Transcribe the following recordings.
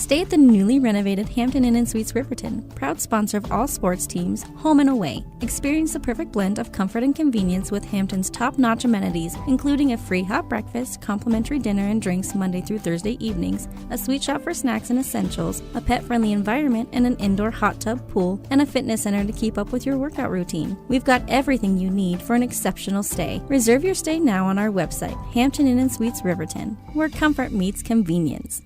Stay at the newly renovated Hampton Inn & Suites Riverton, proud sponsor of all sports teams, home and away. Experience the perfect blend of comfort and convenience with Hampton's top-notch amenities, including a free hot breakfast, complimentary dinner and drinks Monday through Thursday evenings, a sweet shop for snacks and essentials, a pet-friendly environment, and an indoor hot tub pool, and a fitness center to keep up with your workout routine. We've got everything you need for an exceptional stay. Reserve your stay now on our website, Hampton Inn & Suites Riverton, where comfort meets convenience.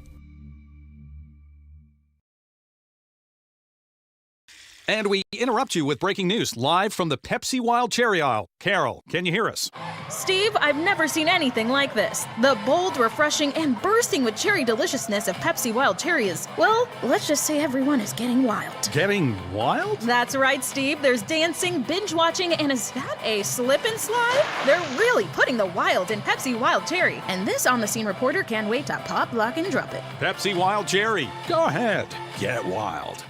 And we interrupt you with breaking news live from the Pepsi Wild Cherry aisle. Carol, can you hear us? Steve, I've never seen anything like this. The bold, refreshing, and bursting with cherry deliciousness of Pepsi Wild Cherry is, well, let's just say everyone is getting wild. Getting wild? That's right, Steve. There's dancing, binge-watching, and is that a slip and slide? They're really putting the wild in Pepsi Wild Cherry, and this on-the-scene reporter can't wait to pop, lock, and drop it. Pepsi Wild Cherry. Go ahead. Get wild.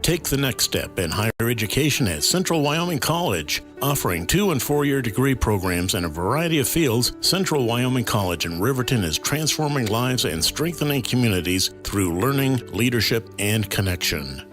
Take the next step in higher education at Central Wyoming College. Offering 2- and 4-year degree programs in a variety of fields, Central Wyoming College in Riverton is transforming lives and strengthening communities through learning, leadership, and connection.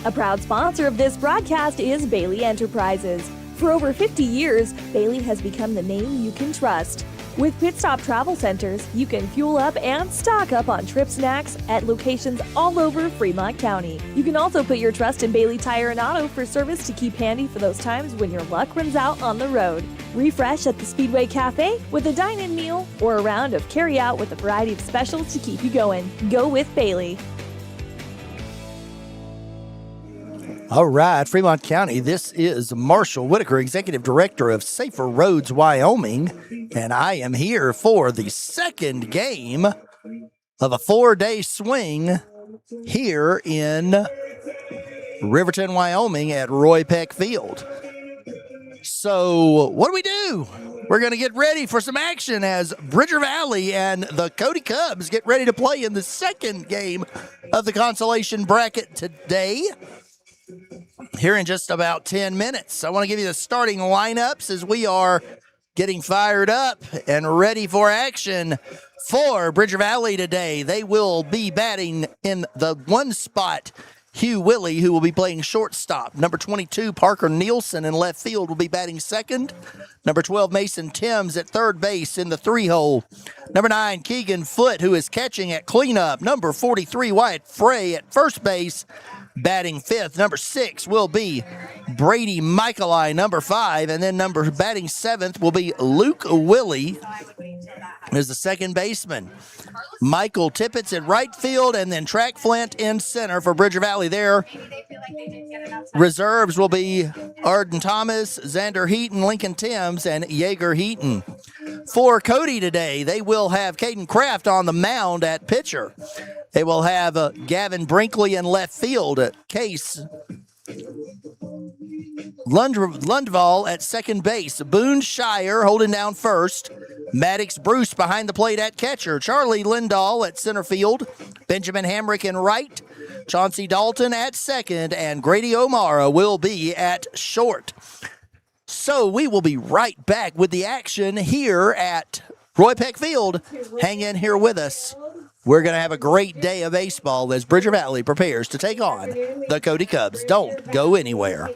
A proud sponsor of this broadcast is Bailey Enterprises. For over 50 years, Bailey has become the name you can trust. With Pit Stop Travel Centers, you can fuel up and stock up on trip snacks at locations all over Fremont County. You can also put your trust in Bailey Tire and Auto for service to keep handy for those times when your luck runs out on the road. Refresh at the Speedway Cafe with a dine-in meal or a round of carry-out with a variety of specials to keep you going. Go with Bailey. All right, Fremont County, this is Marshall Whitaker, Executive Director of Safer Roads, Wyoming, and I am here for the second game of a 4-day swing here in Riverton, Wyoming at Roy Peck Field. So what do? We're going to get ready for some action as Bridger Valley and the Cody Cubs get ready to play in the second game of the consolation bracket today. Here in just about 10 minutes. I want to give you the starting lineups as we are getting fired up and ready for action for Bridger Valley today. They will be batting in the one spot. Hugh Willie, who will be playing shortstop. Number 22, Parker Nielsen in left field will be batting second. Number 12, Mason Timms at third base in the 3-hole. Number 9, Keegan Foote, who is catching at cleanup. Number 43, Wyatt Frey at first base, batting fifth. Number 6 will be Brady Michaeli, number 5. And then batting seventh will be Luke Willie as the second baseman. Michael Tippett's at right field, and then Track Flint in center for Bridger Valley there. Reserves will be Arden Thomas, Xander Heaton, Lincoln Timms, and Yeager Heaton. For Cody today, they will have Caden Kraft on the mound at pitcher. They will have Gavin Brinkley in left field. Case Lundvall at second base. Boone Shire holding down first. Maddox Bruce behind the plate at catcher. Charlie Lindahl at center field. Benjamin Hamrick in right. Chauncey Dalton at second. And Grady O'Mara will be at short. So we will be right back with the action here at Roy Peck Field. Hang in here with us. We're going to have a great day of baseball as Bridger Valley prepares to take on the Cody Cubs. Don't go anywhere.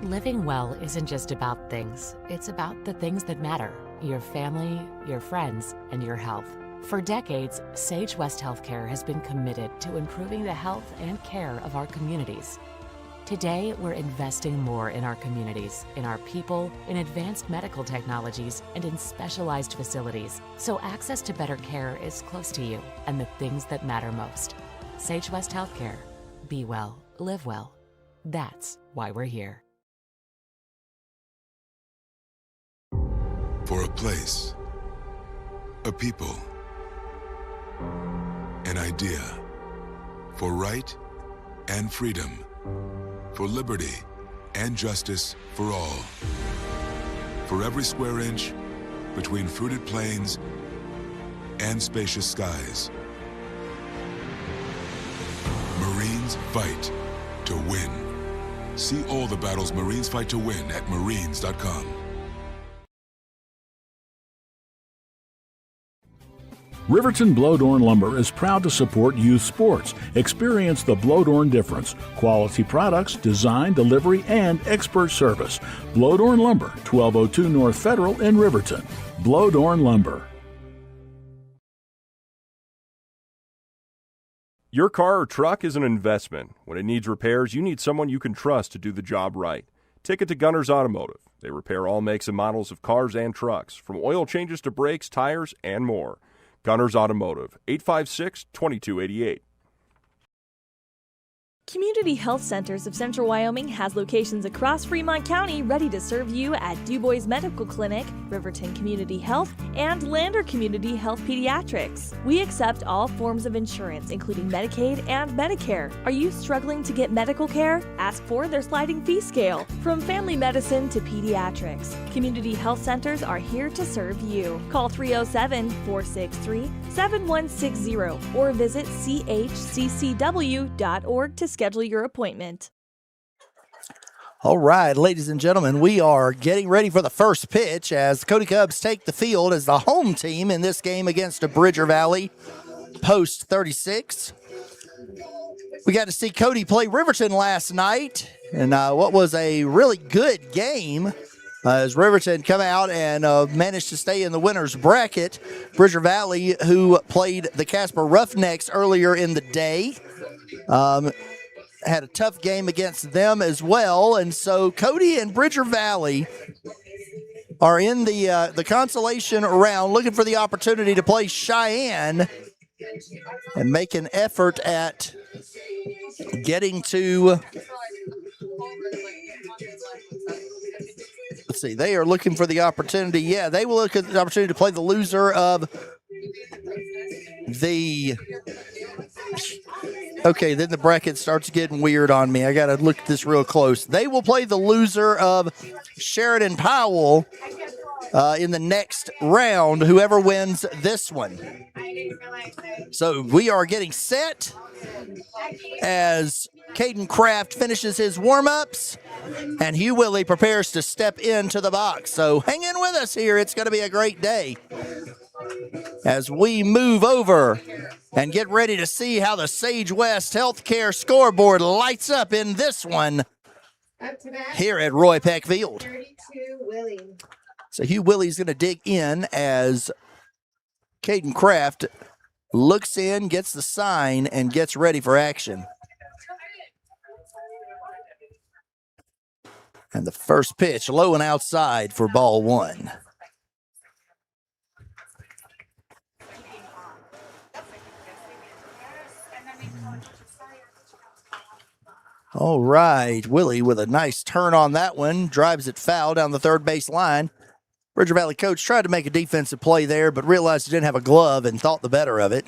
Living well isn't just about things. It's about the things that matter. Your family, your friends, and your health. For decades, Sage West Healthcare has been committed to improving the health and care of our communities. Today, we're investing more in our communities, in our people, in advanced medical technologies, and in specialized facilities, so access to better care is close to you and the things that matter most. Sage West Healthcare. Be well, live well. That's why we're here. For a place, a people, an idea, for right and freedom, for liberty and justice for all. For every square inch between fruited plains and spacious skies. Marines fight to win. See all the battles Marines fight to win at marines.com. Riverton Blowdorn Lumber is proud to support youth sports. Experience the Blowdorn difference. Quality products, design, delivery, and expert service. Blowdorn Lumber, 1202 North Federal in Riverton. Blowdorn Lumber. Your car or truck is an investment. When it needs repairs, you need someone you can trust to do the job right. Take it to Gunners Automotive. They repair all makes and models of cars and trucks, from oil changes to brakes, tires, and more. Gunners Automotive, 856-2288. Community Health Centers of Central Wyoming has locations across Fremont County ready to serve you at Du Bois Medical Clinic, Riverton Community Health, and Lander Community Health Pediatrics. We accept all forms of insurance, including Medicaid and Medicare. Are you struggling to get medical care? Ask for their sliding fee scale. From family medicine to pediatrics, Community Health Centers are here to serve you. Call 307-463-7160 or visit chccw.org to schedule your appointment. All right, ladies and gentlemen, we are getting ready for the first pitch as the Cody Cubs take the field as the home team in this game against a Bridger Valley Post 36. We got to see Cody play Riverton last night, and what was a really good game as Riverton come out and managed to stay in the winner's bracket. Bridger Valley, who played the Casper Roughnecks earlier in the day, had a tough game against them as well. And so Cody and Bridger Valley are in the consolation round, looking for the opportunity to play Cheyenne and make an effort at getting to, let's see, they are looking for the opportunity. Yeah, they will look at the opportunity to play the loser of the, okay, then the bracket starts getting weird on me. I got to look at this real close. They will play the loser of Sheridan Powell in the next round, whoever wins this one. So we are getting set as Caden Kraft finishes his warm-ups and Hugh Willie prepares to step into the box. So hang in with us here. It's going to be a great day as we move over and get ready to see how the Sage West Healthcare scoreboard lights up in this one here at Roy Peck Field. So Hugh Willie's going to dig in as Caden Kraft looks in, gets the sign, and gets ready for action. And the first pitch, low and outside for ball one. All right, Willie with a nice turn on that one, drives it foul down the third base line. Bridger Valley coach tried to make a defensive play there, but realized he didn't have a glove and thought the better of it.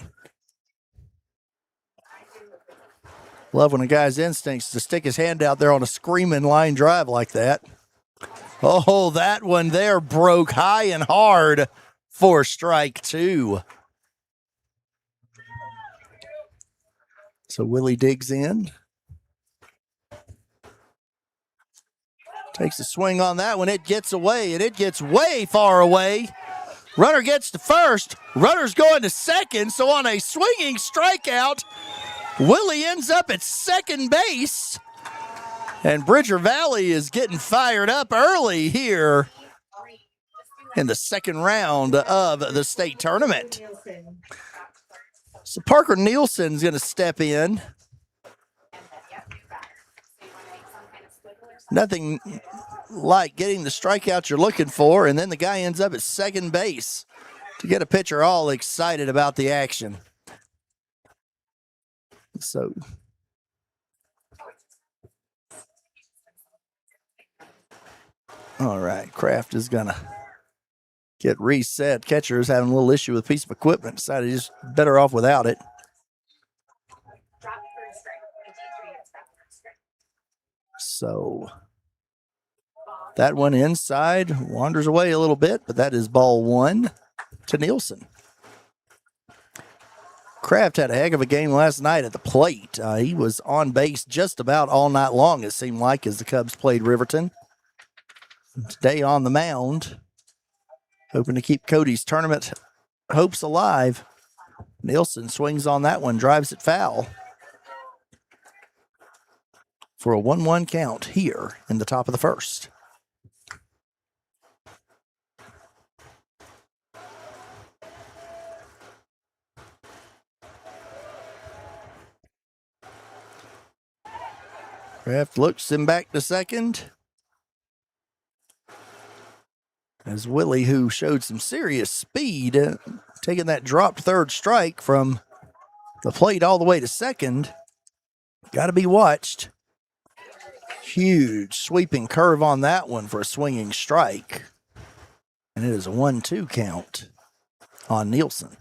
Love when a guy's instincts to stick his hand out there on a screaming line drive like that. Oh, that one there broke high and hard for strike two. So Willie digs in. Takes a swing on that one. It gets away, and it gets way far away. Runner gets to first. Runner's going to second, so on a swinging strikeout, Willie ends up at second base. And Bridger Valley is getting fired up early here in the second round of the state tournament. So Parker Nielsen's going to step in. Nothing like getting the strikeout you're looking for, and then the guy ends up at second base to get a pitcher all excited about the action. So all right, Kraft is going to get reset. Catcher is having a little issue with a piece of equipment. Decided he's better off without it. So that one inside wanders away a little bit, but that is ball one to Nielsen. Kraft had a heck of a game last night at the plate. He was on base just about all night long, it seemed like, as the Cubs played Riverton. Today on the mound, hoping to keep Cody's tournament hopes alive. Nielsen swings on that one, drives it foul for a 1-1 count here in the top of the first. Kraft looks him back to second. As Willie, who showed some serious speed, taking that dropped third strike from the plate all the way to second. Got to be watched. Huge sweeping curve on that one for a swinging strike. And it is a 1-2 count on Nielsen.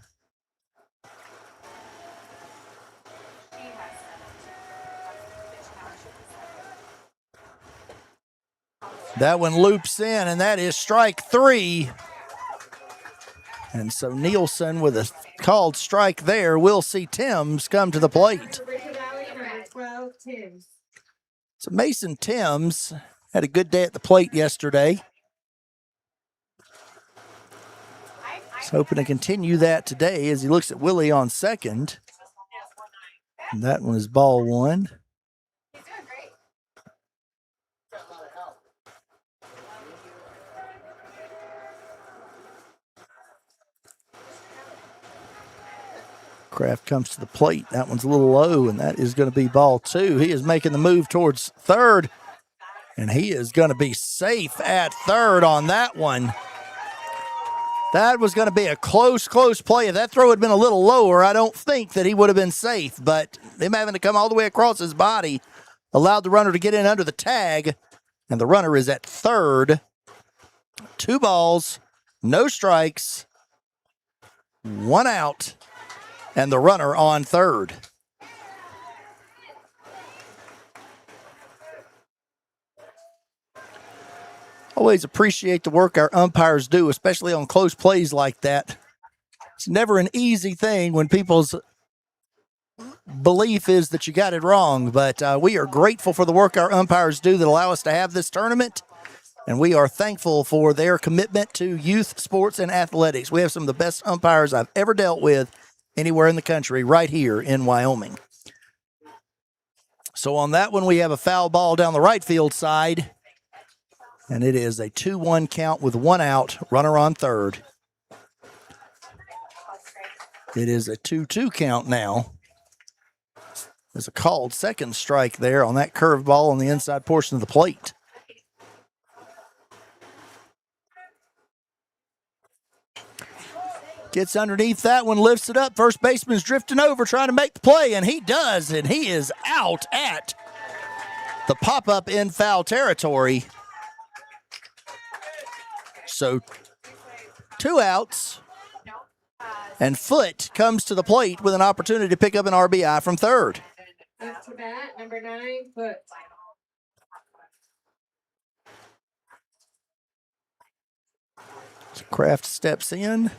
That one loops in, and that is strike 3. And so Nielsen with a called strike there. We'll see Timms come to the plate. So Mason Timms had a good day at the plate yesterday. He's hoping to continue that today as he looks at Willie on second. And that one is ball 1. Kraft comes to the plate. That one's a little low, and that is going to be ball 2. He is making the move towards third, and he is going to be safe at third on that one. That was going to be a close play. If that throw had been a little lower, I don't think that he would have been safe, but him having to come all the way across his body allowed the runner to get in under the tag, and the runner is at third. 2 balls, no strikes, 1 out. And the runner on third. Always appreciate the work our umpires do, especially on close plays like that. It's never an easy thing when people's belief is that you got it wrong, but we are grateful for the work our umpires do that allow us to have this tournament, and we are thankful for their commitment to youth sports and athletics. We have some of the best umpires I've ever dealt with anywhere in the country, right here in Wyoming. So on that one, we have a foul ball down the right field side, and it is a 2-1 count with 1 out, runner on third. It is a 2-2 count now. There's a called second strike there on that curved ball on the inside portion of the plate. Gets underneath that one, lifts it up. First baseman's drifting over, trying to make the play, and he does, and he is out at the pop-up in foul territory. So 2 outs, and Foote comes to the plate with an opportunity to pick up an RBI from third. Up to bat, number 9, Foote. So Kraft steps in.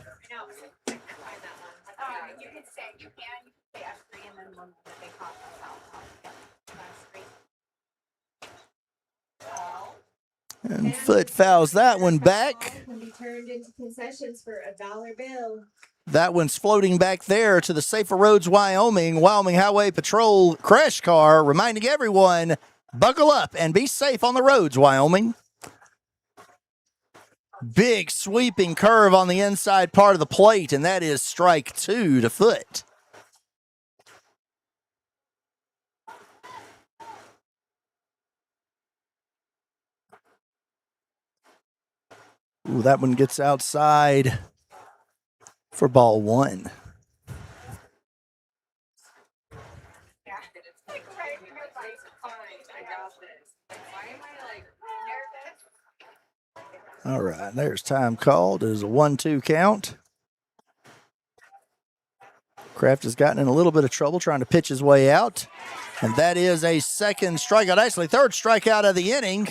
And Foote fouls that one back. Can be turned into concessions for a $1 bill. That one's floating back there to the Safer Roads Wyoming Highway Patrol crash car, reminding everyone, buckle up and be safe on the roads, Wyoming. Big sweeping curve on the inside part of the plate, and that is strike 2 to Foote. Ooh, that one gets outside for ball 1. All right, there's time called. It is a 1-2 count. Kraft has gotten in a little bit of trouble trying to pitch his way out. And that is a second strikeout, actually third strikeout of the inning.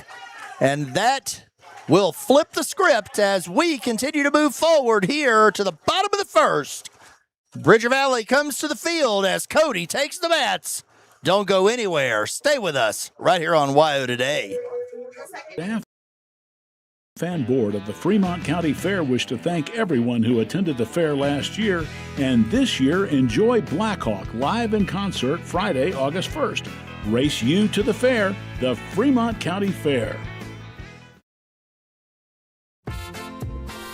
And that will flip the script as we continue to move forward here to the bottom of the first. Bridger Valley comes to the field as Cody takes the bats. Don't go anywhere. Stay with us right here on WYO Today. Fan Board of the Fremont County Fair wish to thank everyone who attended the fair last year, and this year enjoy Blackhawk live in concert Friday, August 1st. Race you to the fair, the Fremont County Fair.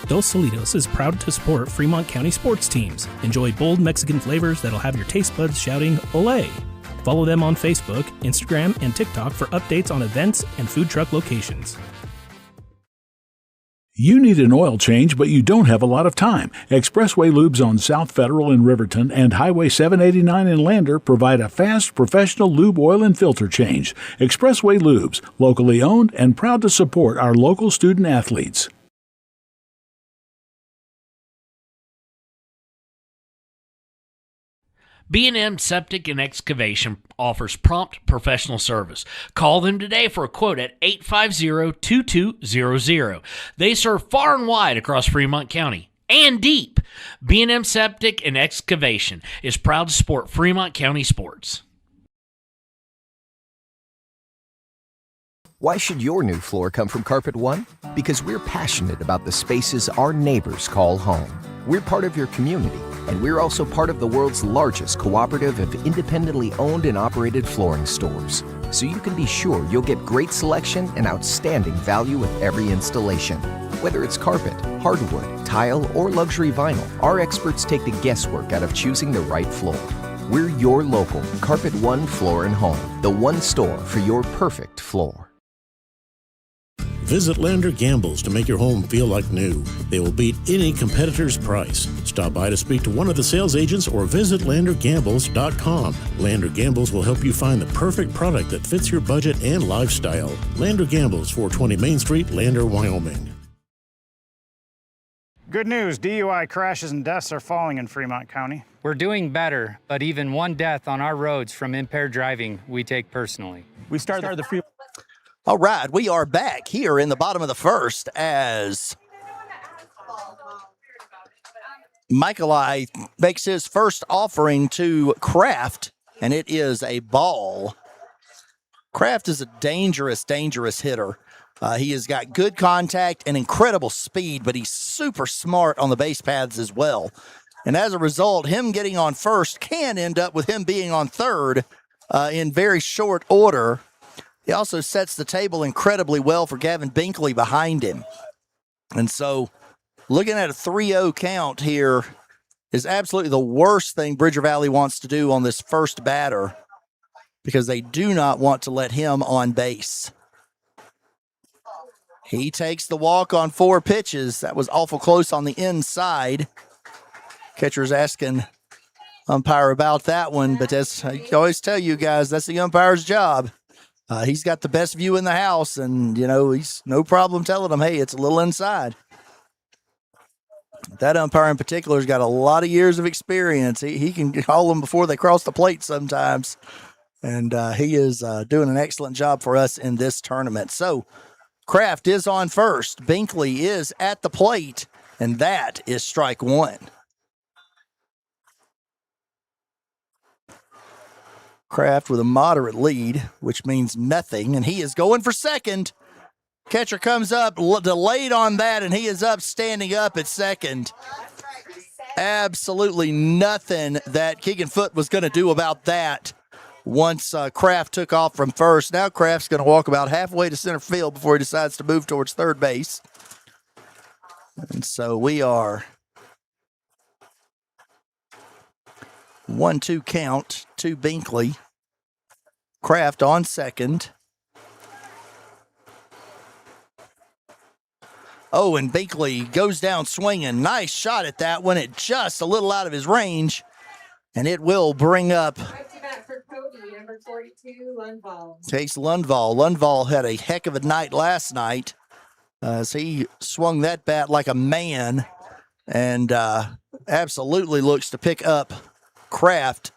Dos Solitos is proud to support Fremont County sports teams. Enjoy bold Mexican flavors that'll have your taste buds shouting, "Olé!" Follow them on Facebook, Instagram, and TikTok for updates on events and food truck locations. You need an oil change, but you don't have a lot of time. Expressway Lubes on South Federal in Riverton and Highway 789 in Lander provide a fast, professional lube oil and filter change. Expressway Lubes, locally owned and proud to support our local student athletes. B&M Septic and Excavation offers prompt professional service. Call them today for a quote at 850-2200. They serve far and wide across Fremont County and deep. B&M Septic and Excavation is proud to support Fremont County sports. Why should your new floor come from Carpet One? Because we're passionate about the spaces our neighbors call home. We're part of your community, and we're also part of the world's largest cooperative of independently owned and operated flooring stores. So you can be sure you'll get great selection and outstanding value with every installation. Whether it's carpet, hardwood, tile, or luxury vinyl, our experts take the guesswork out of choosing the right floor. We're your local Carpet One Floor and Home, the one store for your perfect floor. Visit Lander Gambles to make your home feel like new. They will beat any competitor's price. Stop by to speak to one of the sales agents or visit LanderGambles.com. Lander Gambles will help you find the perfect product that fits your budget and lifestyle. Lander Gambles, 420 Main Street, Lander, Wyoming. Good news, DUI crashes and deaths are falling in Fremont County. We're doing better, but even one death on our roads from impaired driving, we take personally. We started the free. All right, we are back here in the bottom of the first as Michaeli makes his first offering to Kraft, and it is a ball. Kraft is a dangerous, dangerous hitter. He has got good contact and incredible speed, but he's super smart on the base paths as well. And as a result, him getting on first can end up with him being on third in very short order. He also sets the table incredibly well for Gavin Binkley behind him. And so looking at a 3-0 count here is absolutely the worst thing Bridger Valley wants to do on this first batter because they do not want to let him on base. He takes the walk on 4 pitches. That was awful close on the inside. Catcher's asking umpire about that one, but as I always tell you guys, that's the umpire's job. He's got the best view in the house, and, you know, he's no problem telling them, hey, it's a little inside. That umpire in particular has got a lot of years of experience. He can call them before they cross the plate sometimes, and he is doing an excellent job for us in this tournament. So Kraft is on first. Binkley is at the plate, and that is strike one. Kraft with a moderate lead, which means nothing, and he is going for second. Catcher comes up, delayed on that, and he is up, standing up at second. Absolutely nothing that Keegan Foote was going to do about that once Kraft took off from first. Now Kraft's going to walk about halfway to center field before he decides to move towards third base. And so we are 1-2 count to Binkley. Kraft on second. Oh, and Binkley goes down swinging. Nice shot at that one. It just a little out of his range. And it will bring up. For Cody, number 42, Lundvall. Takes Lundvall. Lundvall had a heck of a night last night as he swung that bat like a man and absolutely looks to pick up Kraft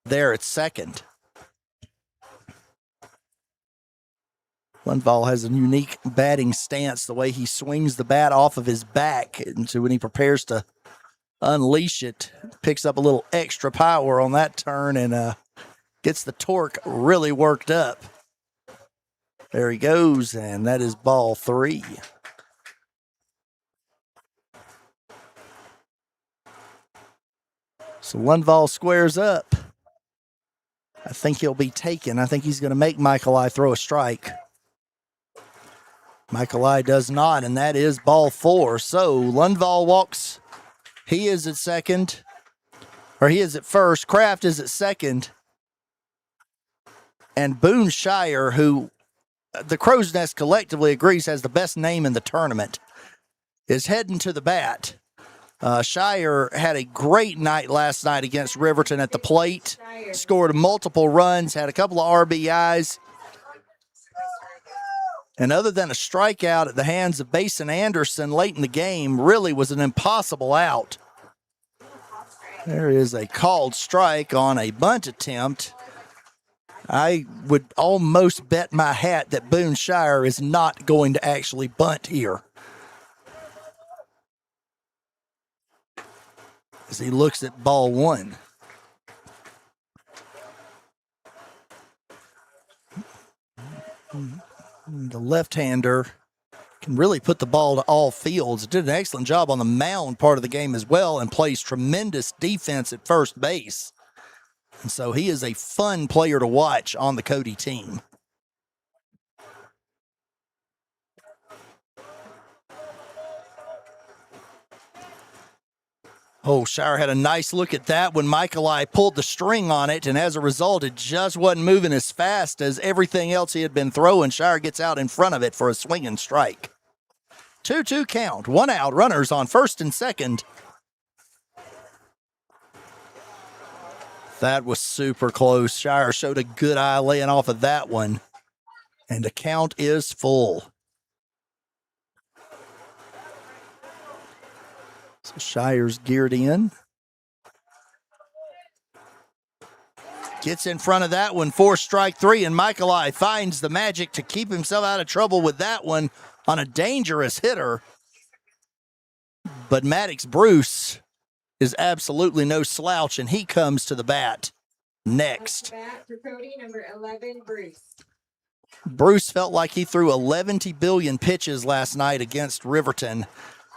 there at second. Lundvall has a unique batting stance, the way he swings the bat off of his back. And so when he prepares to unleash it, picks up a little extra power on that turn and gets the torque really worked up. There he goes, and that is ball 3. So Lundvall squares up. I think he'll be taken. I think he's going to make Michaeli throw a strike. Michaeli does not, and that is ball 4. So Lundvall walks. He is at second, or he is at first. Kraft is at second. And Boone Shire, who the Crow's Nest collectively agrees has the best name in the tournament, is heading to the bat. Shire had a great night last night against Riverton at the plate. Scored multiple runs, had a couple of RBIs. And other than a strikeout at the hands of Basin Anderson late in the game, really was an impossible out. There is a called strike on a bunt attempt. I would almost bet my hat that Boone Shire is not going to actually bunt here. As he looks at ball 1. The left-hander can really put the ball to all fields. Did an excellent job on the mound part of the game as well and plays tremendous defense at first base. And so he is a fun player to watch on the Cody team. Oh, Shire had a nice look at that when Michaeli pulled the string on it, and as a result, it just wasn't moving as fast as everything else he had been throwing. Shire gets out in front of it for a swinging strike. 2-2 count, 1 out, runners on first and second. That was super close. Shire showed a good eye laying off of that one, and the count is full. So Shire's geared in. Gets in front of that one for strike 3, and Michaeli finds the magic to keep himself out of trouble with that one on a dangerous hitter. But Maddox Bruce is absolutely no slouch, and he comes to the bat next. Bat for Cody, number 11, Bruce. Bruce felt like he threw 11 billion pitches last night against Riverton.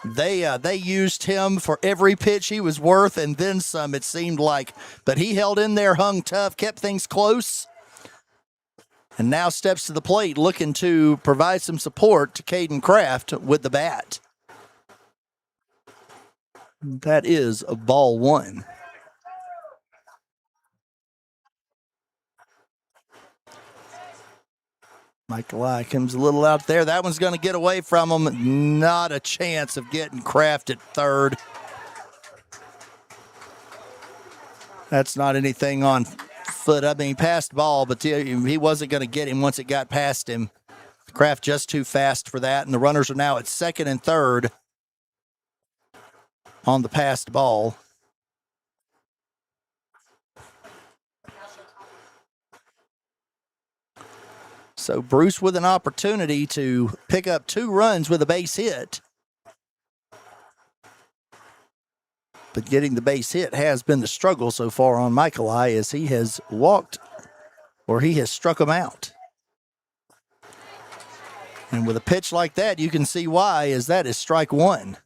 They used him for every pitch he was worth and then some, it seemed like. But he held in there, hung tough, kept things close, and now steps to the plate looking to provide some support to Caden Kraft with the bat. That is a ball 1. Michaeli comes a little out there. That one's going to get away from him. Not a chance of getting Kraft at third. That's not anything on foot. I mean, passed ball, but he wasn't going to get him once it got past him. Kraft just too fast for that, and the runners are now at second and third on the passed ball. So Bruce with an opportunity to pick up 2 runs with a base hit. But getting the base hit has been the struggle so far on Michaeli as he has walked, or he has struck him out. And with a pitch like that, you can see why, as that is strike 1.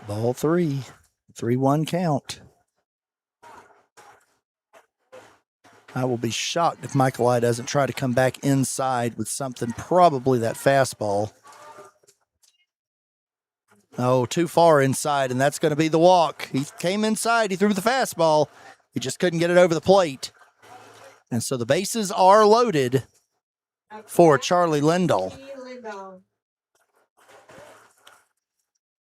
Ball 3, 3-1 count. I will be shocked if Michaeli doesn't try to come back inside with something, probably that fastball. Oh, too far inside, and that's going to be the walk. He came inside, he threw the fastball. He just couldn't get it over the plate. And so the bases are loaded for Charlie Lindahl.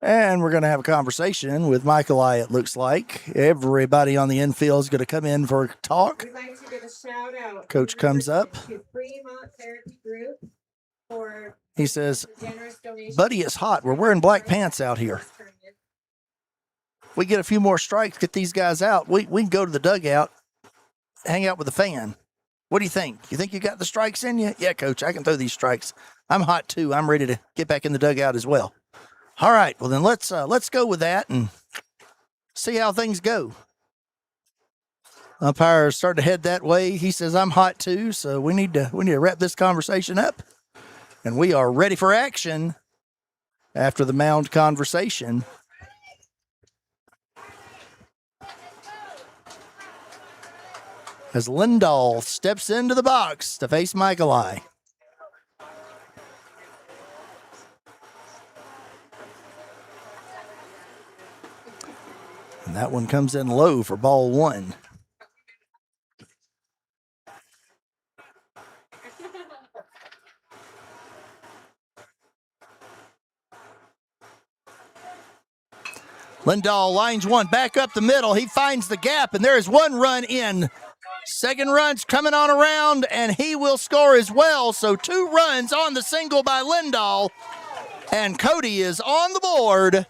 And we're going to have a conversation with Michaeli, it looks like. Everybody on the infield is going to come in for a talk. We'd like to give a shout out. Coach comes up. To Fremont Therapy Group for He says, generous donation. buddy, it's hot. We're wearing black pants out here. We get a few more strikes, get these guys out. We can go to the dugout, hang out with the fan. What do you think? You think you got the strikes in you? Yeah, Coach, I can throw these strikes. I'm hot too. I'm ready to get back in the dugout as well. All right, well then let's go with that and see how things go. Umpire's starting to head that way. He says I'm hot too, so we need to wrap this conversation up. And we are ready for action after the mound conversation. As Lindahl steps into the box to face Michaeli. And that one comes in low for ball one. Lindahl lines one back up the middle. He finds the gap, and there is one run in. Second run's coming on around, and he will score as well. So 2 runs on the single by Lindahl, and Cody is on the board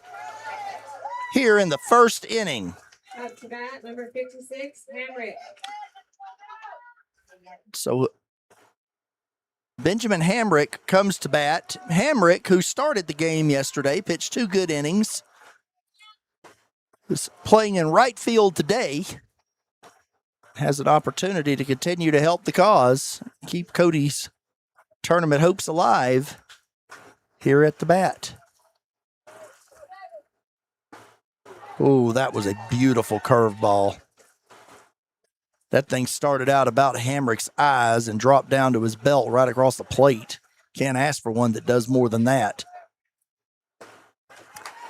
here in the first inning. Up to bat, number 56, Hamrick. So Benjamin Hamrick comes to bat. Hamrick, who started the game yesterday, pitched 2 good innings, is playing in right field today. Has an opportunity to continue to help the cause, keep Cody's tournament hopes alive here at the bat. Oh, that was a beautiful curveball. That thing started out about Hamrick's eyes and dropped down to his belt right across the plate. Can't ask for one that does more than that.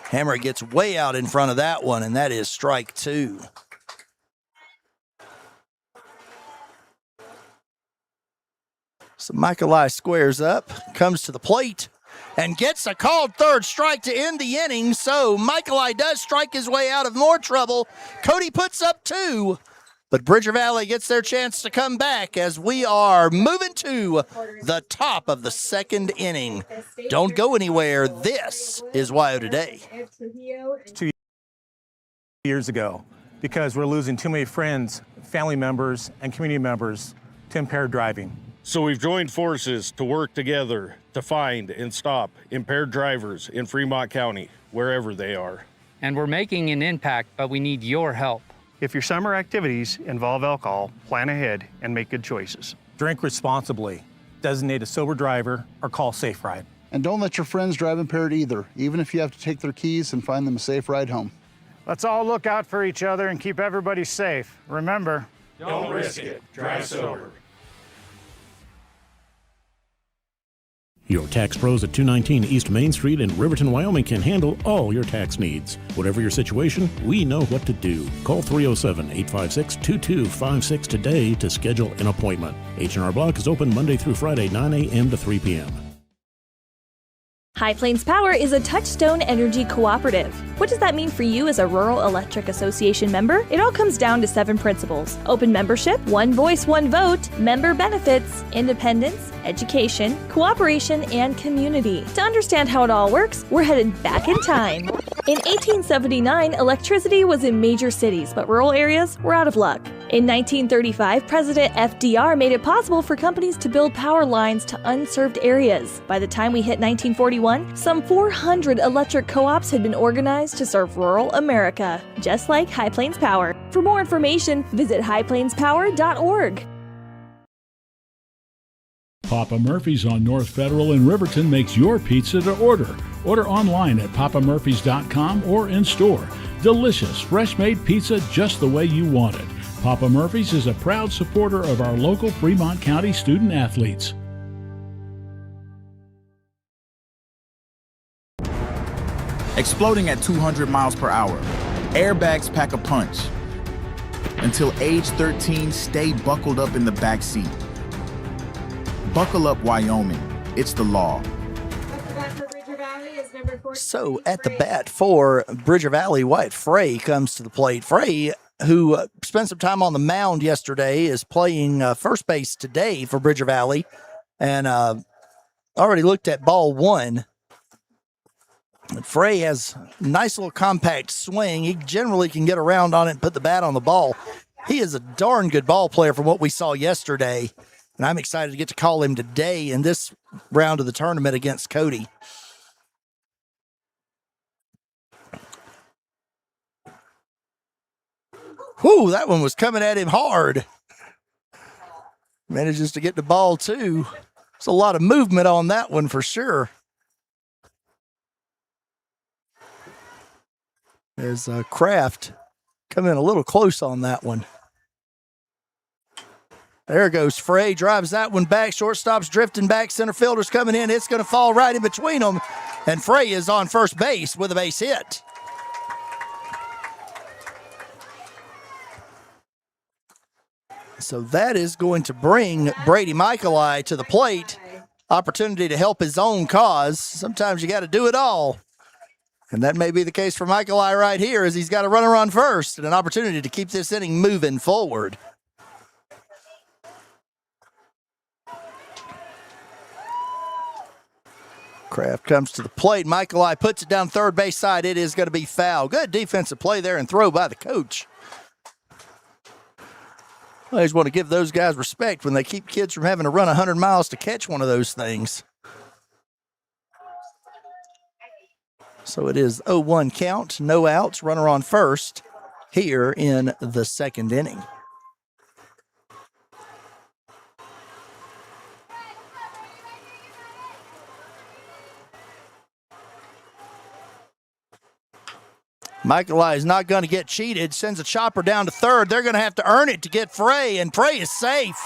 Hamrick gets way out in front of that one, and that is strike 2. So Michaeli squares up, comes to the plate, and gets a called third strike to end the inning. So Michaeli does strike his way out of more trouble. Cody puts up 2, but Bridger Valley gets their chance to come back as we are moving to the top of the second inning. Don't go anywhere. This is WYO Today. 2 years ago, because we're losing too many friends, family members, and community members to impaired driving. So we've joined forces to work together to find and stop impaired drivers in Fremont County, wherever they are. And we're making an impact, but we need your help. If your summer activities involve alcohol, plan ahead and make good choices. Drink responsibly, designate a sober driver, or call Safe Ride. And don't let your friends drive impaired either, even if you have to take their keys and find them a safe ride home. Let's all look out for each other and keep everybody safe. Remember, don't risk it. Drive sober. Your tax pros at 219 East Main Street in Riverton, Wyoming can handle all your tax needs. Whatever your situation, we know what to do. Call 307-856-2256 today to schedule an appointment. H&R Block is open Monday through Friday, 9 a.m. to 3 p.m. High Plains Power is a Touchstone Energy Cooperative. What does that mean for you as a Rural Electric Association member? It all comes down to 7 principles: open membership, one voice, one vote, member benefits, independence, education, cooperation, and community. To understand how it all works, we're headed back in time. In 1879, electricity was in major cities, but rural areas were out of luck. In 1935, President FDR made it possible for companies to build power lines to unserved areas. By the time we hit 1941, some 400 electric co-ops had been organized to serve rural America, just like High Plains Power. For more information, visit highplainspower.org. Papa Murphy's on North Federal in Riverton makes your pizza to order. Order online at papamurphys.com or in store. Delicious, fresh-made pizza just the way you want it. Papa Murphy's is a proud supporter of our local Fremont County student athletes. Exploding at 200 miles per hour. Airbags pack a punch. Until age 13, stay buckled up in the back seat. Buckle up, Wyoming. It's the law. So at the bat for Bridger Valley, Wyatt Frey comes to the plate. Frey, who spent some time on the mound yesterday, is playing first base today for Bridger Valley, and already looked at ball one. Frey has a nice little compact swing. He generally can get around on it and put the bat on the ball. He is a darn good ball player from what we saw yesterday, and I'm excited to get to call him today in this round of the tournament against Cody. Whew, that one was coming at him hard. Manages to get the ball, too. There's a lot of movement on that one for sure. As Kraft come in a little close on that one. There goes Frey, drives that one back. Shortstop's drifting back. Center fielder's coming in. It's going to fall right in between them. And Frey is on first base with a base hit. So that is going to bring Brady Michaeli to the plate. Opportunity to help his own cause. Sometimes you got to do it all. And that may be the case for Michaeli right here, as he's got a runner on first and an opportunity to keep this inning moving forward. Kraft comes to the plate. Michaeli puts it down third base side. It is going to be foul. Good defensive play there and throw by the coach. I always want to give those guys respect when they keep kids from having to run 100 miles to catch one of those things. So it is 0-1 count, no outs, runner on first here in the second inning. Michaeli is not going to get cheated, sends a chopper down to third. They're going to have to earn it to get Frey, and Frey is safe.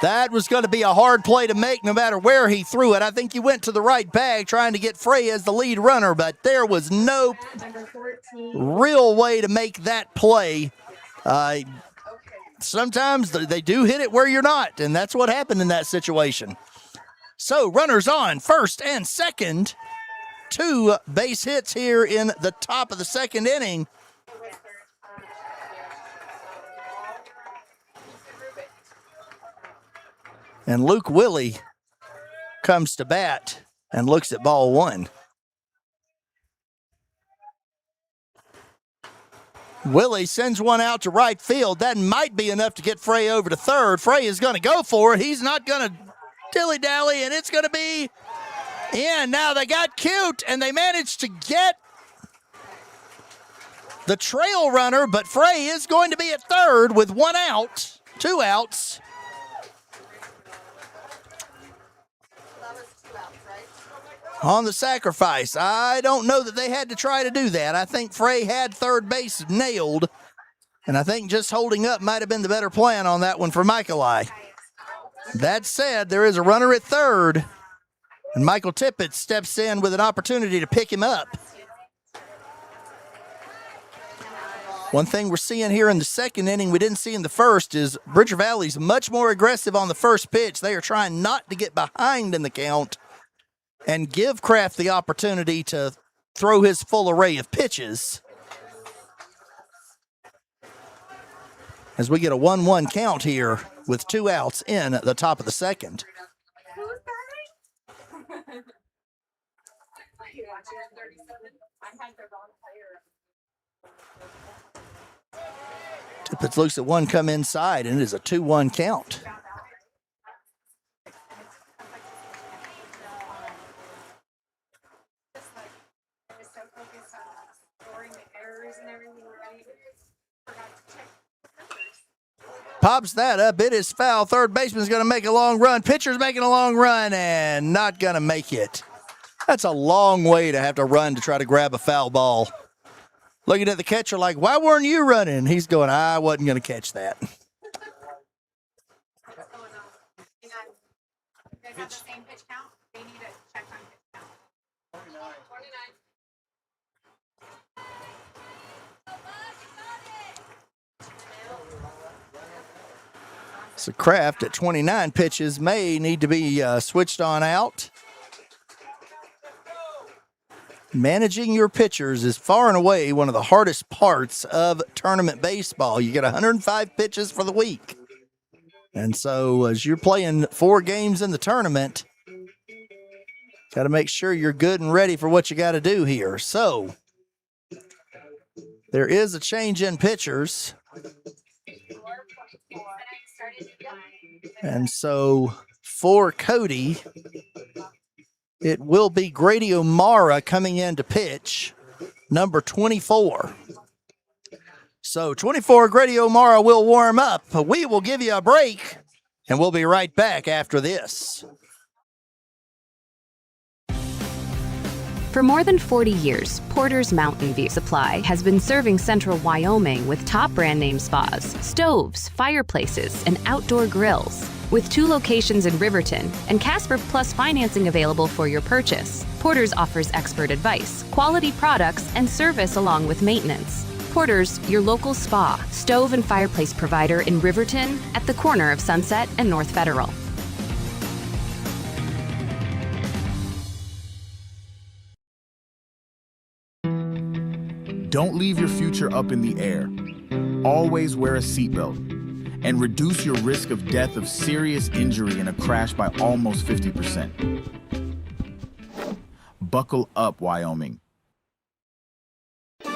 That was going to be a hard play to make no matter where he threw it. I think he went to the right bag trying to get Frey as the lead runner, but there was no real way to make that play. Sometimes they do hit it where you're not, and that's what happened in that situation. So runners on first and second. 2 base hits here in the top of the second inning. And Luke Willie comes to bat and looks at ball one. Willie sends one out to right field. That might be enough to get Frey over to third. Frey is going to go for it. He's not going to dilly-dally, and it's going to be in. Now they got cute, and they managed to get the trail runner, but Frey is going to be at third with 1 out, 2 outs. On the sacrifice. I don't know that they had to try to do that. I think Frey had third base nailed, and I think just holding up might have been the better plan on that one for Michaeli. That said, there is a runner at third, and Michael Tippett steps in with an opportunity to pick him up. One thing we're seeing here in the second inning we didn't see in the first is Bridger Valley's much more aggressive on the first pitch. They are trying not to get behind in the count and give Kraft the opportunity to throw his full array of pitches. As we get a 1-1 count here with 2 outs in the top of the second. Tippett looks at one come inside, and it is a 2-1 count. Pops that up. It is foul. Third baseman's going to make a long run. Pitcher's making a long run and not going to make it. That's a long way to have to run to try to grab a foul ball. Looking at the catcher like, why weren't you running? He's going, I wasn't going to catch that. So Kraft at 29 pitches may need to be switched on out. Managing your pitchers is far and away one of the hardest parts of tournament baseball. You get 105 pitches for the week. And so as you're playing 4 games in the tournament, got to make sure you're good and ready for what you got to do here. So there is a change in pitchers. And so for Cody, it will be Grady O'Mara coming in to pitch. number 24. So 24 Grady O'Mara will warm up. We will give you a break, and we'll be right back after this. For more than 40 years, Porter's Mountain View Supply has been serving central Wyoming with top brand name spas, stoves, fireplaces, and outdoor grills. With 2 locations in Riverton and Casper Plus financing available for your purchase, Porter's offers expert advice, quality products, and service along with maintenance. Porter's, your local spa, stove, and fireplace provider in Riverton at the corner of Sunset and North Federal. Don't leave your future up in the air. Always wear a seatbelt and reduce your risk of death of serious injury in a crash by almost 50%. Buckle up, Wyoming.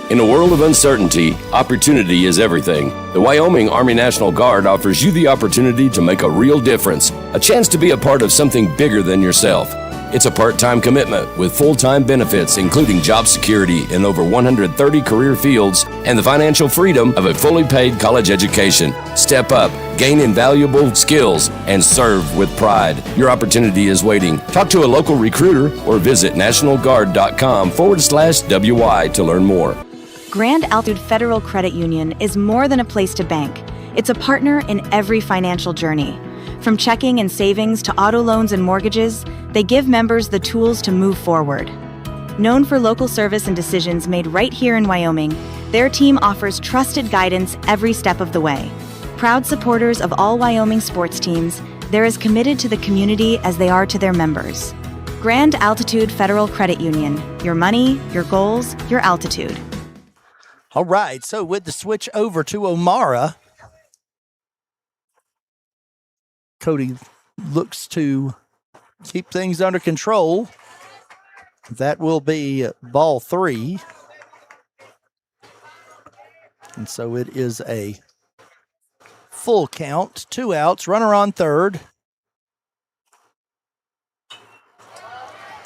In a world of uncertainty, opportunity is everything. The Wyoming Army National Guard offers you the opportunity to make a real difference, a chance to be a part of something bigger than yourself. It's a part-time commitment with full-time benefits, including job security in over 130 career fields and the financial freedom of a fully paid college education. Step up, gain invaluable skills, and serve with pride. Your opportunity is waiting. Talk to a local recruiter or visit nationalguard.com/WY to learn more. Grand Altitude Federal Credit Union is more than a place to bank. It's a partner in every financial journey. From checking and savings to auto loans and mortgages, they give members the tools to move forward. Known for local service and decisions made right here in Wyoming, their team offers trusted guidance every step of the way. Proud supporters of all Wyoming sports teams, they're as committed to the community as they are to their members. Grand Altitude Federal Credit Union. Your money, your goals, your altitude. All right, so with the switch over to O'Mara, Cody looks to keep things under control. That will be ball 3. And so it is a full count, 2 outs, runner on third.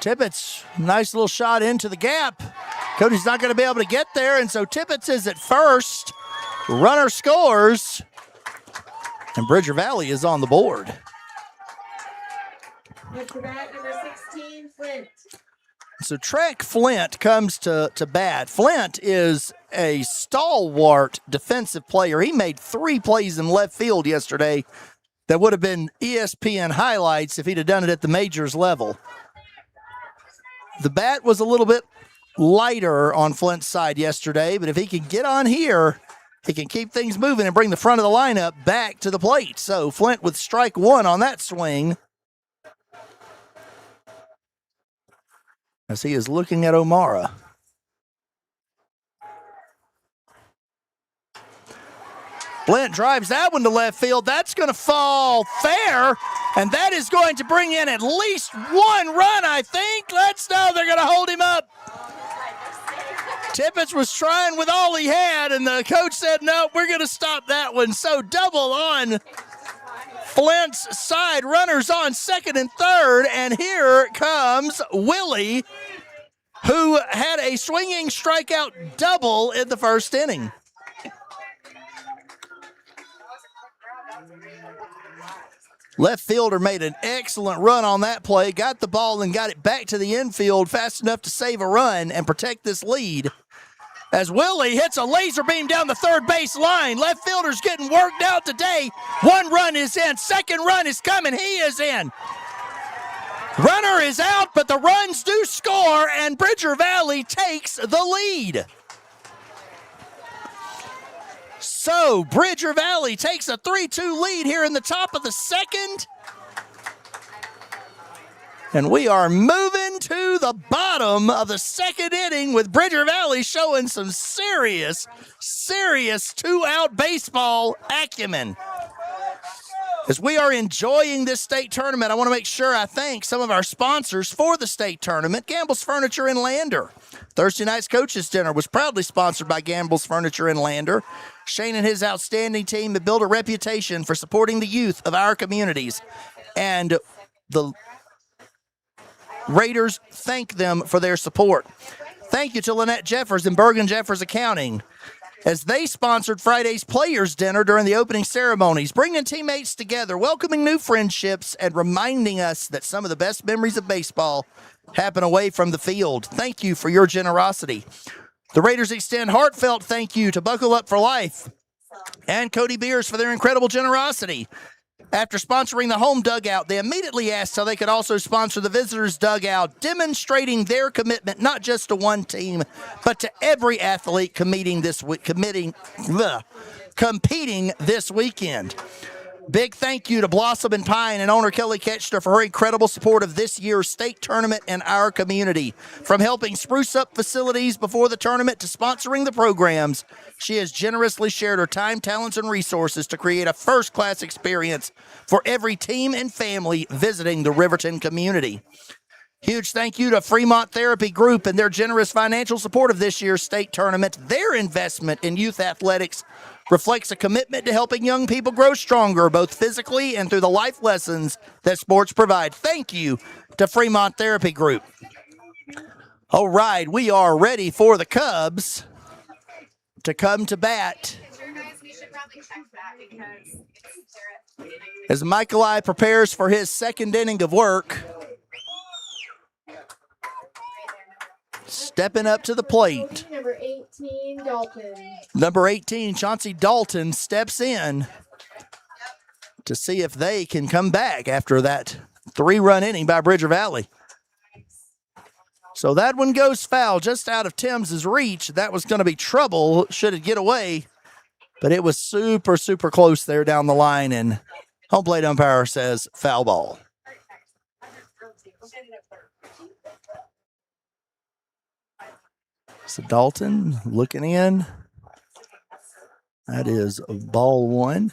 Tippett's nice little shot into the gap. Cody's not going to be able to get there, and so Tippett's is at first. Runner scores. And Bridger Valley is on the board. What's the bat, number 16, Flint. So Trek Flint comes to bat. Flint is a stalwart defensive player. He made 3 plays in left field yesterday that would have been ESPN highlights if he'd have done it at the majors level. The bat was a little bit lighter on Flint's side yesterday, but if he can get on here, he can keep things moving and bring the front of the lineup back to the plate. So Flint with strike 1 on that swing, as he is looking at O'Mara. Flint drives that one to left field. That's going to fall fair, and that is going to bring in at least 1 run, I think. They're going to hold him up. Tippett's was trying with all he had, and the coach said, no, we're going to stop that one. So double on Flint's side, runners on second and third, and here comes Willie, who had a swinging strikeout double in the first inning. Left fielder made an excellent run on that play, got the ball and got it back to the infield fast enough to save a run and protect this lead. As Willie hits a laser beam down the third base line. Left fielder's getting worked out today. 1 run is in. Second run is coming. He is in. Runner is out, but the runs do score, and Bridger Valley takes the lead. So Bridger Valley takes a 3-2 lead here in the top of the second. And we are moving to the bottom of the second inning with Bridger Valley showing some serious 2-out baseball acumen. As we are enjoying this state tournament, I want to make sure I thank some of our sponsors for the state tournament. Gamble's Furniture in Lander. Thursday night's coaches dinner was proudly sponsored by Gamble's Furniture in Lander. Shane and his outstanding team have built a reputation for supporting the youth of our communities. And the Raiders thank them for their support. Thank you to Lynette Jeffers and Bergen Jeffers Accounting, as they sponsored Friday's Players Dinner during the opening ceremonies, bringing teammates together, welcoming new friendships, and reminding us that some of the best memories of baseball happen away from the field. Thank you for your generosity. The Raiders extend heartfelt thank you to Buckle Up for Life and Cody Beers for their incredible generosity. After sponsoring the home dugout, they immediately asked how they could also sponsor the visitors' dugout, demonstrating their commitment not just to one team, but to every athlete competing this weekend. Big thank you to Blossom and Pine and owner Kelly Ketchner for her incredible support of this year's state tournament and our community. From helping spruce up facilities before the tournament to sponsoring the programs, she has generously shared her time, talents, and resources to create a first-class experience for every team and family visiting the Riverton community. Huge thank you to Fremont Therapy Group and their generous financial support of this year's state tournament. Their investment in youth athletics reflects a commitment to helping young people grow stronger, both physically and through the life lessons that sports provide. Thank you to Fremont Therapy Group. All right, we are ready for the Cubs to come to bat. As Michael prepares for his second inning of work, stepping up to the plate. Number 18, Dalton. Number 18, Chauncey Dalton, steps in to see if they can come back after that 3-run inning by Bridger Valley. So that one goes foul just out of Timms' reach. That was going to be trouble should it get away, but it was super, super close there down the line, and home plate umpire says foul ball. So Dalton looking in. That is ball one.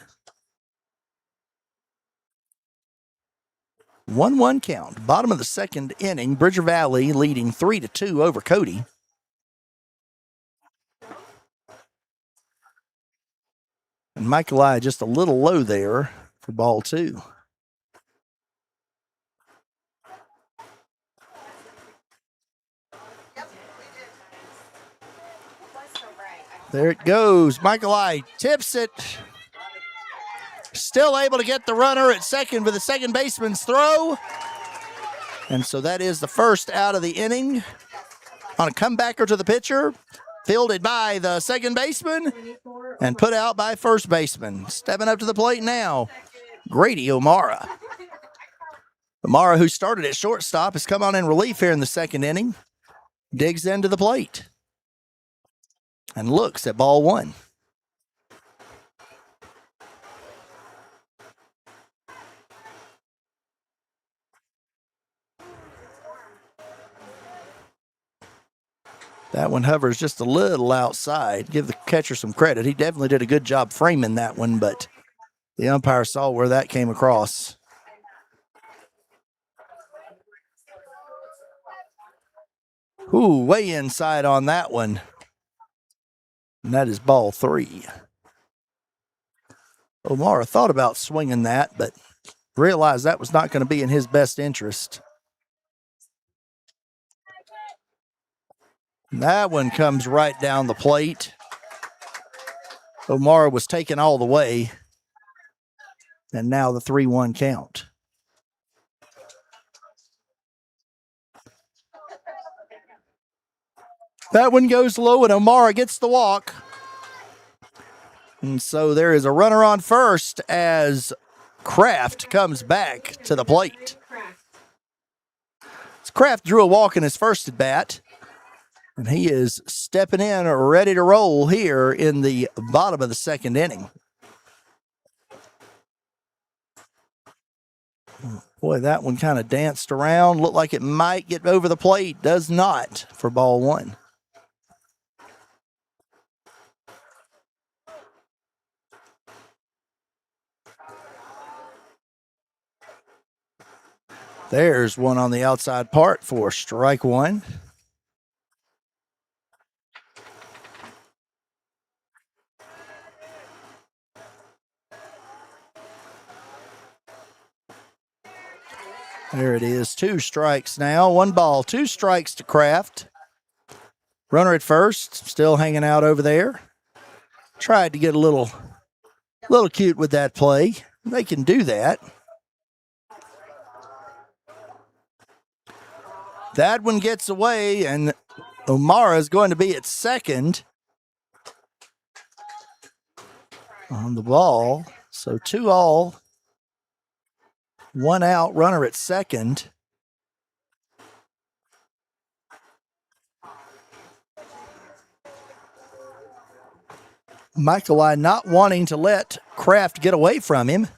1-1 count. Bottom of the second inning. Bridger Valley leading 3-2 over Cody. And Michael just a little low there for ball two. There it goes. Michael tips it. Still able to get the runner at second with the second baseman's throw. And so that is the first out of the inning. On a comebacker to the pitcher. Fielded by the second baseman and put out by first baseman. Stepping up to the plate now, Grady O'Mara. O'Mara, who started at shortstop, has come on in relief here in the second inning. Digs into the plate and looks at ball one. That one hovers just a little outside. Give the catcher some credit. He definitely did a good job framing that one, but the umpire saw where that came across. Ooh, way inside on that one. And that is ball three. O'Mara thought about swinging that, but realized that was not going to be in his best interest. And that one comes right down the plate. O'Mara was taken all the way. And now the 3-1 count. That one goes low, and O'Mara gets the walk. And so there is a runner on first as Kraft comes back to the plate. Kraft drew a walk in his first at bat, and he is stepping in ready to roll here in the bottom of the second inning. Boy, that one kind of danced around. Looked like it might get over the plate. Does not for ball one. There's one on the outside part for strike one. There it is. 2 strikes now. 1 ball, 2 strikes to Kraft. Runner at first, still hanging out over there. Tried to get a little cute with that play. They can do that. That one gets away, and O'Mara is going to be at second on the ball. So 2 all, 1 out, runner at second. Michaeli not wanting to let Kraft get away from him.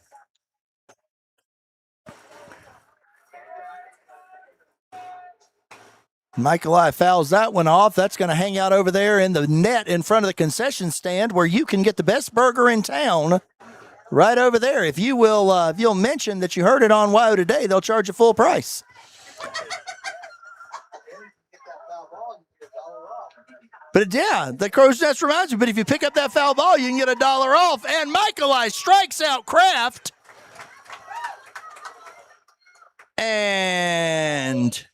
Michaeli fouls that one off. That's going to hang out over there in the net in front of the concession stand where you can get the best burger in town. Right over there. If you'll mention that you heard it on WYO Today, they'll charge you full price. But yeah, the Crow's Nest reminds me, but if you pick up that foul ball, you can get $1 off. And Michaeli strikes out Kraft. And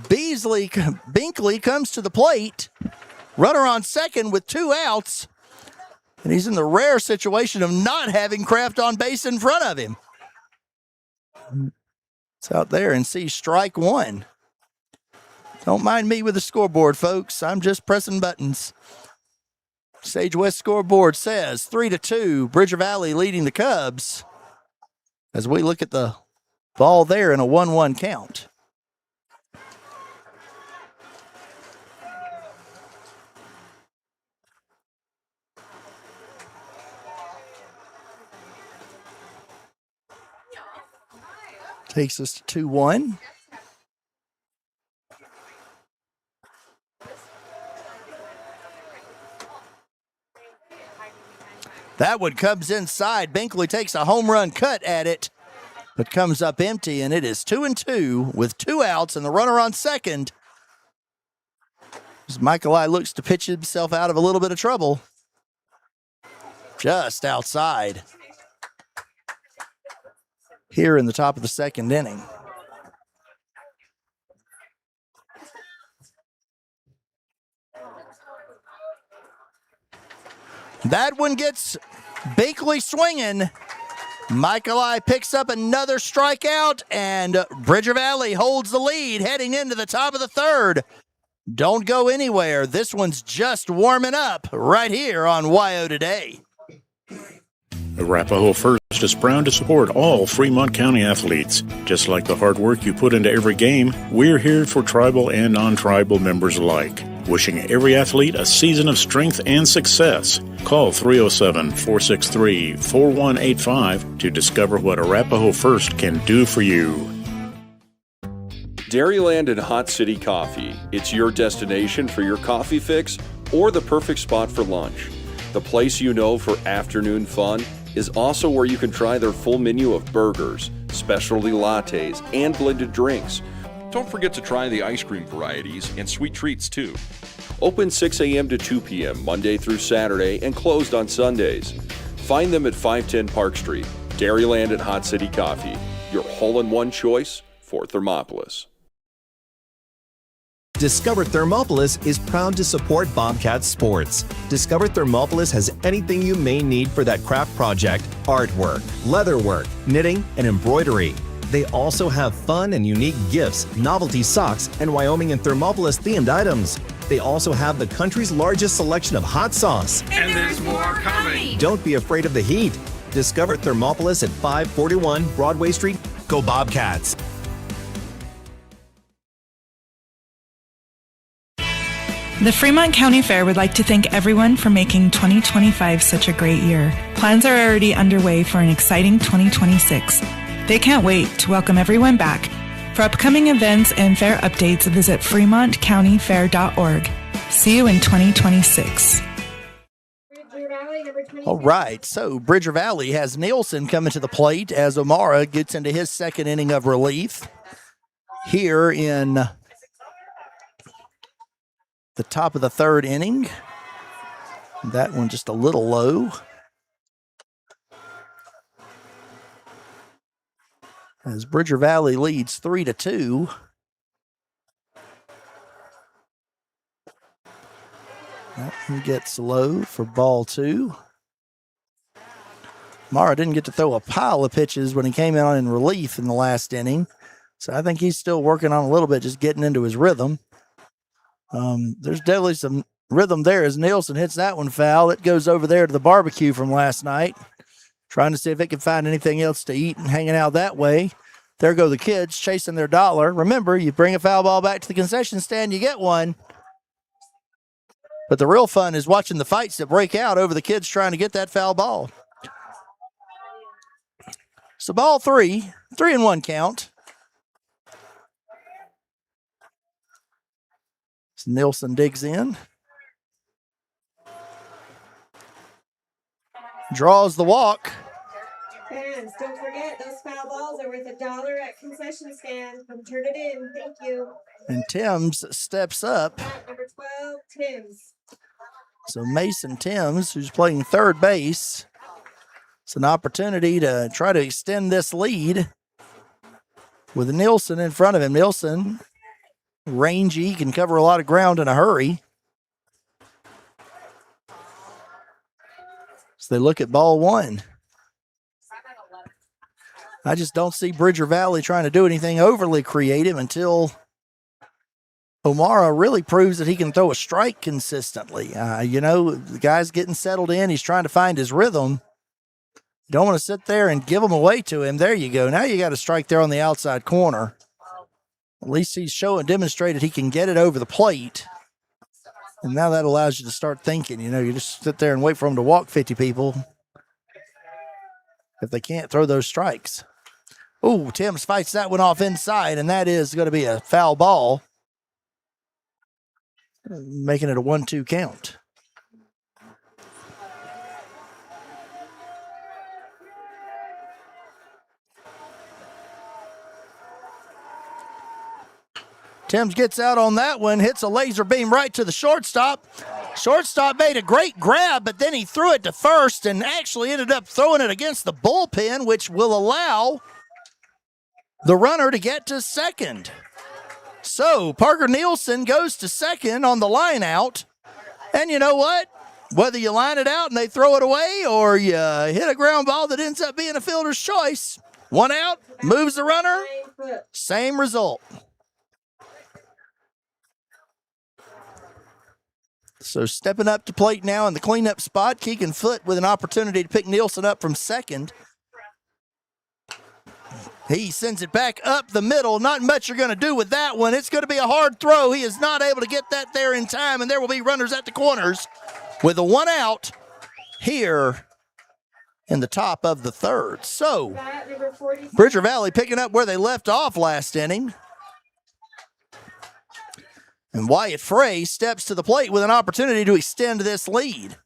Binkley comes to the plate. Runner on second with 2 outs. And he's in the rare situation of not having Kraft on base in front of him. It's out there and see strike 1. Don't mind me with the scoreboard, folks. I'm just pressing buttons. Sage West scoreboard says 3-2, Bridger Valley leading the Cubs. As we look at the ball there in a 1-1 count. Takes us to 2-1. That one comes inside. Binkley takes a home run cut at it, but comes up empty, and it is 2-2 with 2 outs and the runner on second. As Michaeli looks to pitch himself out of a little bit of trouble. Just outside. Here in the top of the second inning. That one gets Binkley swinging. Michaeli picks up another strikeout, and Bridger Valley holds the lead heading into the top of the third. Don't go anywhere. This one's just warming up right here on WYO Today. Arapahoe First is proud to support all Fremont County athletes. Just like the hard work you put into every game, we're here for tribal and non-tribal members alike. Wishing every athlete a season of strength and success. Call 307-463-4185 to discover what Arapahoe First can do for you. Dairyland and Hot City Coffee. It's your destination for your coffee fix or the perfect spot for lunch. The place you know for afternoon fun is also where you can try their full menu of burgers, specialty lattes, and blended drinks. Don't forget to try the ice cream varieties and sweet treats too. Open 6 a.m. to 2 p.m. Monday through Saturday and closed on Sundays. Find them at 510 Park Street. Dairyland and Hot City Coffee, your hole-in-one choice for Thermopolis. Discover Thermopolis is proud to support Bobcat Sports. Discover Thermopolis has anything you may need for that craft project, artwork, leatherwork, knitting, and embroidery. They also have fun and unique gifts, novelty socks, and Wyoming and Thermopolis themed items. They also have the country's largest selection of hot sauce. And there's more coming. Don't be afraid of the heat. Discover Thermopolis at 541 Broadway Street. Go Bobcats! The Fremont County Fair would like to thank everyone for making 2025 such a great year. Plans are already underway for an exciting 2026. They can't wait to welcome everyone back. For upcoming events and fair updates, visit fremontcountyfair.org. See you in 2026. All right, so Bridger Valley has Nielsen coming to the plate as O'Mara gets into his second inning of relief here in the top of the third inning. That one just a little low. As Bridger Valley leads 3-2. He gets low for ball 2. Mara didn't get to throw a pile of pitches when he came out in relief in the last inning. So I think he's still working on a little bit, just getting into his rhythm. There's definitely some rhythm there as Nielsen hits that one foul. It goes over there to the barbecue from last night. Trying to see if it can find anything else to eat and hanging out that way. There go the kids chasing their dollar. Remember, you bring a foul ball back to the concession stand, you get one. But the real fun is watching the fights that break out over the kids trying to get that foul ball. So ball 3, 3-1 count. So Nielsen digs in. Draws the walk. Fans, don't forget, those foul balls are worth $1 at concession stand. Come turn it in. Thank you. And Timms steps up. Number 12, Timms. So Mason Timms, who's playing third base, it's an opportunity to try to extend this lead with Nielsen in front of him. Nielsen, rangy, can cover a lot of ground in a hurry. So they look at ball 1. I just don't see Bridger Valley trying to do anything overly creative until O'Mara really proves that he can throw a strike consistently. The guy's getting settled in. He's trying to find his rhythm. You don't want to sit there and give them away to him. There you go. Now you got a strike there on the outside corner. At least he's demonstrated he can get it over the plate. And now that allows you to start thinking. You just sit there and wait for him to walk 50 people if they can't throw those strikes. Ooh, Timms fights that one off inside, and that is going to be a foul ball, making it a 1-2 count. Timms gets out on that one, hits a laser beam right to the shortstop. Shortstop made a great grab, but then he threw it to first and actually ended up throwing it against the bullpen, which will allow the runner to get to second. So Parker Nielsen goes to second on the line out. And you know what? Whether you line it out and they throw it away or you hit a ground ball that ends up being a fielder's choice, one out, moves the runner, same result. So stepping up to plate now in the cleanup spot, Keegan Foote with an opportunity to pick Nielsen up from second. He sends it back up the middle. Not much you're going to do with that one. It's going to be a hard throw. He is not able to get that there in time, and there will be runners at the corners with a one out here in the top of the third. So Bridger Valley picking up where they left off last inning. And Wyatt Frey steps to the plate with an opportunity to extend this lead.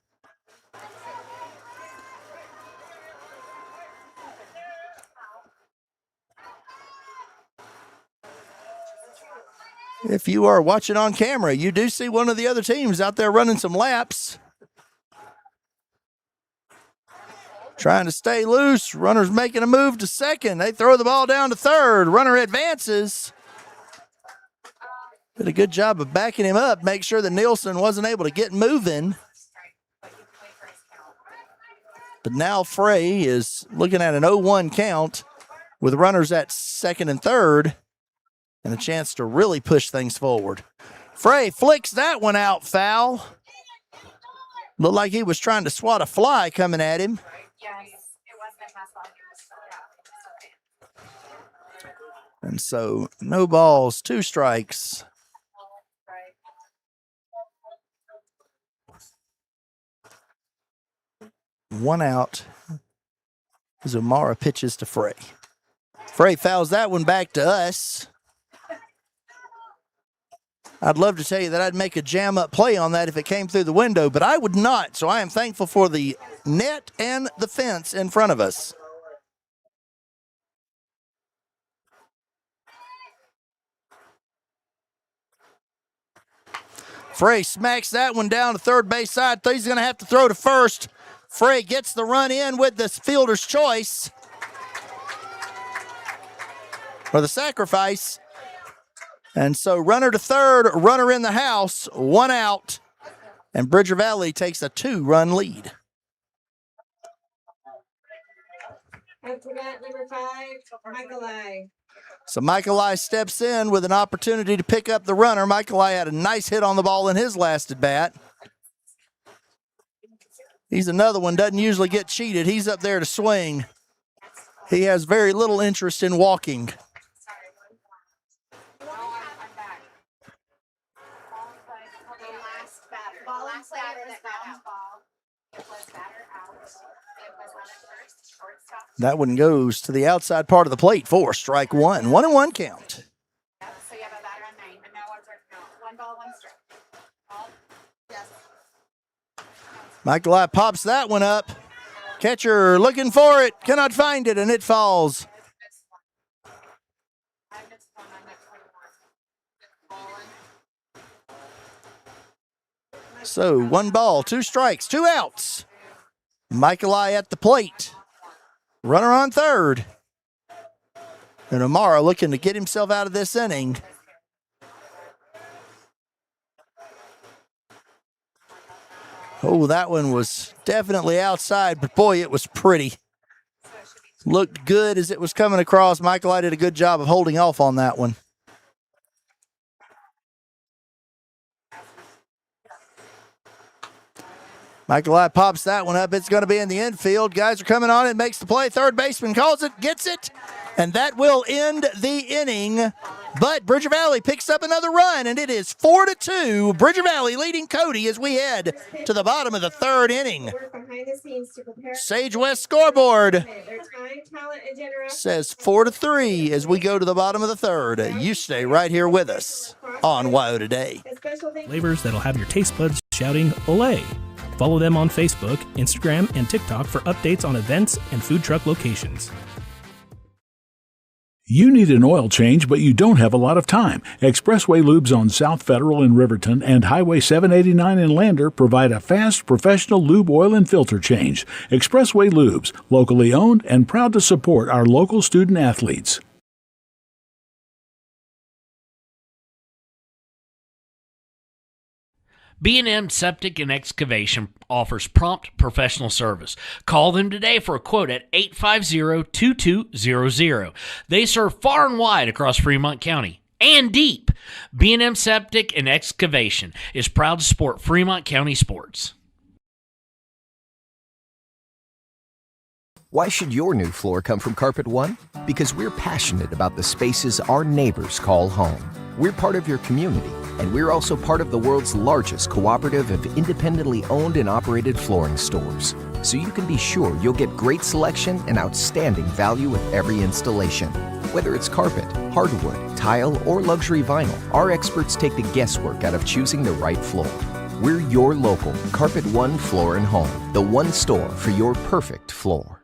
If you are watching on camera, you do see one of the other teams out there running some laps. Trying to stay loose. Runner's making a move to second. They throw the ball down to third. Runner advances. Did a good job of backing him up, make sure that Nielsen wasn't able to get moving. But now Frey is looking at an 0-1 count with runners at second and third and a chance to really push things forward. Frey flicks that one out foul. Looked like he was trying to swat a fly coming at him. And so no balls, 2 strikes. One out as O'Mara pitches to Frey. Frey fouls that one back to us. I'd love to tell you that I'd make a jam-up play on that if it came through the window, but I would not. So I am thankful for the net and the fence in front of us. Frey smacks that one down to third base side. He's going to have to throw to first. Frey gets the run in with the fielder's choice. Or the sacrifice. And so runner to third, runner in the house, one out. And Bridger Valley takes a 2-run lead. After that, number 5, Michael. So Michael steps in with an opportunity to pick up the runner. Michael had a nice hit on the ball in his last at bat. He's another one, doesn't usually get cheated. He's up there to swing. He has very little interest in walking. That one goes to the outside part of the plate for strike one. 1-1 count. Michael pops that one up. Catcher looking for it, cannot find it, and it falls. So 1 ball, 2 strikes, 2 outs. Michael at the plate. Runner on third. And Amara looking to get himself out of this inning. Oh, that one was definitely outside, but boy, it was pretty. Looked good as it was coming across. Michael did a good job of holding off on that one. Michael pops that one up. It's going to be in the infield. Guys are coming on. It makes the play. Third baseman calls it, gets it, and that will end the inning. But Bridger Valley picks up another run, and it is 4-2. Bridger Valley leading Cody as we head to the bottom of the third inning. Sage West scoreboard says 4-3 as we go to the bottom of the third. You stay right here with us on WYO Today. Flavors that'll have your taste buds shouting "Olay." Follow them on Facebook, Instagram, and TikTok for updates on events and food truck locations. You need an oil change, but you don't have a lot of time. Expressway Lubes on South Federal in Riverton and Highway 789 in Lander provide a fast, professional lube oil and filter change. Expressway Lubes, locally owned and proud to support our local student athletes. B&M Septic and Excavation offers prompt professional service. Call them today for a quote at 850-2200. They serve far and wide across Fremont County and deep. B&M Septic and Excavation is proud to support Fremont County sports. Why should your new floor come from Carpet One? Because we're passionate about the spaces our neighbors call home. We're part of your community, and we're also part of the world's largest cooperative of independently owned and operated flooring stores. So you can be sure you'll get great selection and outstanding value with every installation. Whether it's carpet, hardwood, tile, or luxury vinyl, our experts take the guesswork out of choosing the right floor. We're your local Carpet One Floor and Home, the one store for your perfect floor.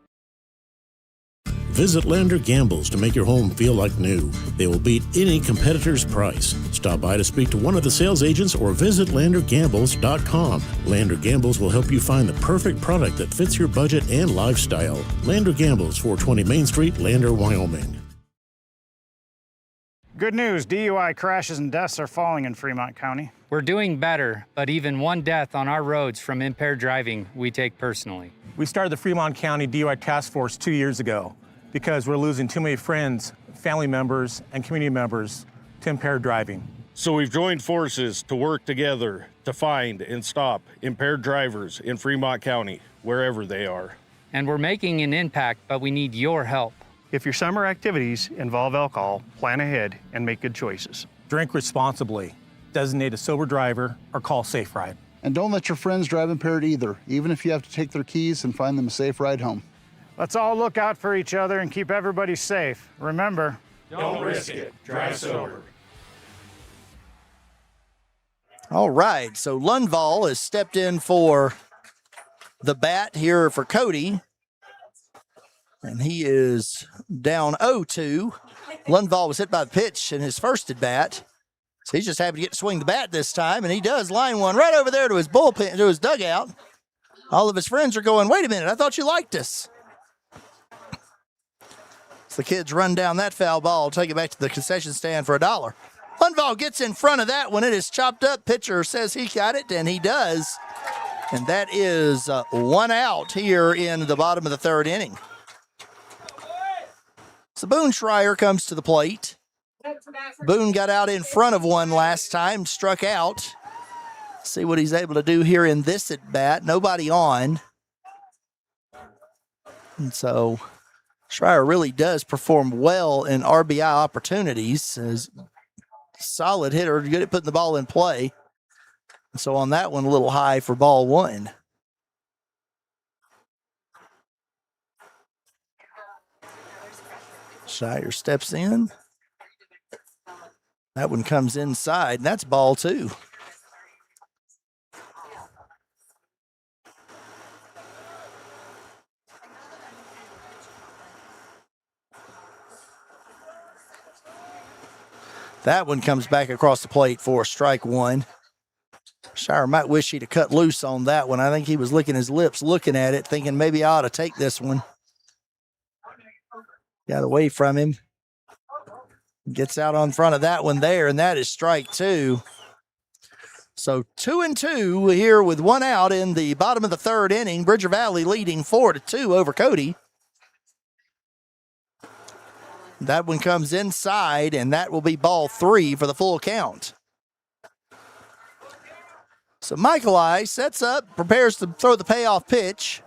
Visit Lander Gambles to make your home feel like new. They will beat any competitor's price. Stop by to speak to one of the sales agents or visit LanderGambles.com. Lander Gambles will help you find the perfect product that fits your budget and lifestyle. Lander Gambles, 420 Main Street, Lander, Wyoming. Good news, DUI crashes and deaths are falling in Fremont County. We're doing better, but even one death on our roads from impaired driving, we take personally. We started the Fremont County DUI Task Force 2 years ago because we're losing too many friends, family members, and community members to impaired driving. So we've joined forces to work together to find and stop impaired drivers in Fremont County, wherever they are. And we're making an impact, but we need your help. If your summer activities involve alcohol, plan ahead and make good choices. Drink responsibly, designate a sober driver, or call Safe Ride. And don't let your friends drive impaired either, even if you have to take their keys and find them a safe ride home. Let's all look out for each other and keep everybody safe. Remember, don't risk it. Drive sober. All right, so Lundvall has stepped in for the bat here for Cody. And he is down 0-2. Lundvall was hit by the pitch in his first at bat. So he's just happy to get to swing the bat this time. And he does line one right over there to his bullpen, to his dugout. All of his friends are going, wait a minute, I thought you liked us. So the kids run down that foul ball, take it back to the concession stand for $1. One ball gets in front of that one. It is chopped up. Pitcher says he got it, and he does. And that is one out here in the bottom of the third inning. So Boone Schreier comes to the plate. Boone got out in front of one last time, struck out. See what he's able to do here in this at bat. Nobody on. And so Schreier really does perform well in RBI opportunities. As solid hitter, good at putting the ball in play. And so on that one, a little high for ball one. Schreier steps in. That one comes inside, and that's ball two. That one comes back across the plate for strike one. Schreier might wish he'd have cut loose on that one. I think he was licking his lips looking at it, thinking maybe I ought to take this one. Got away from him. Gets out on front of that one there, and that is strike two. So 2-2 here with one out in the bottom of the third inning. Bridger Valley leading 4-2 over Cody. That one comes inside, and that will be ball three for the full count. So Michael sets up, prepares to throw the payoff pitch.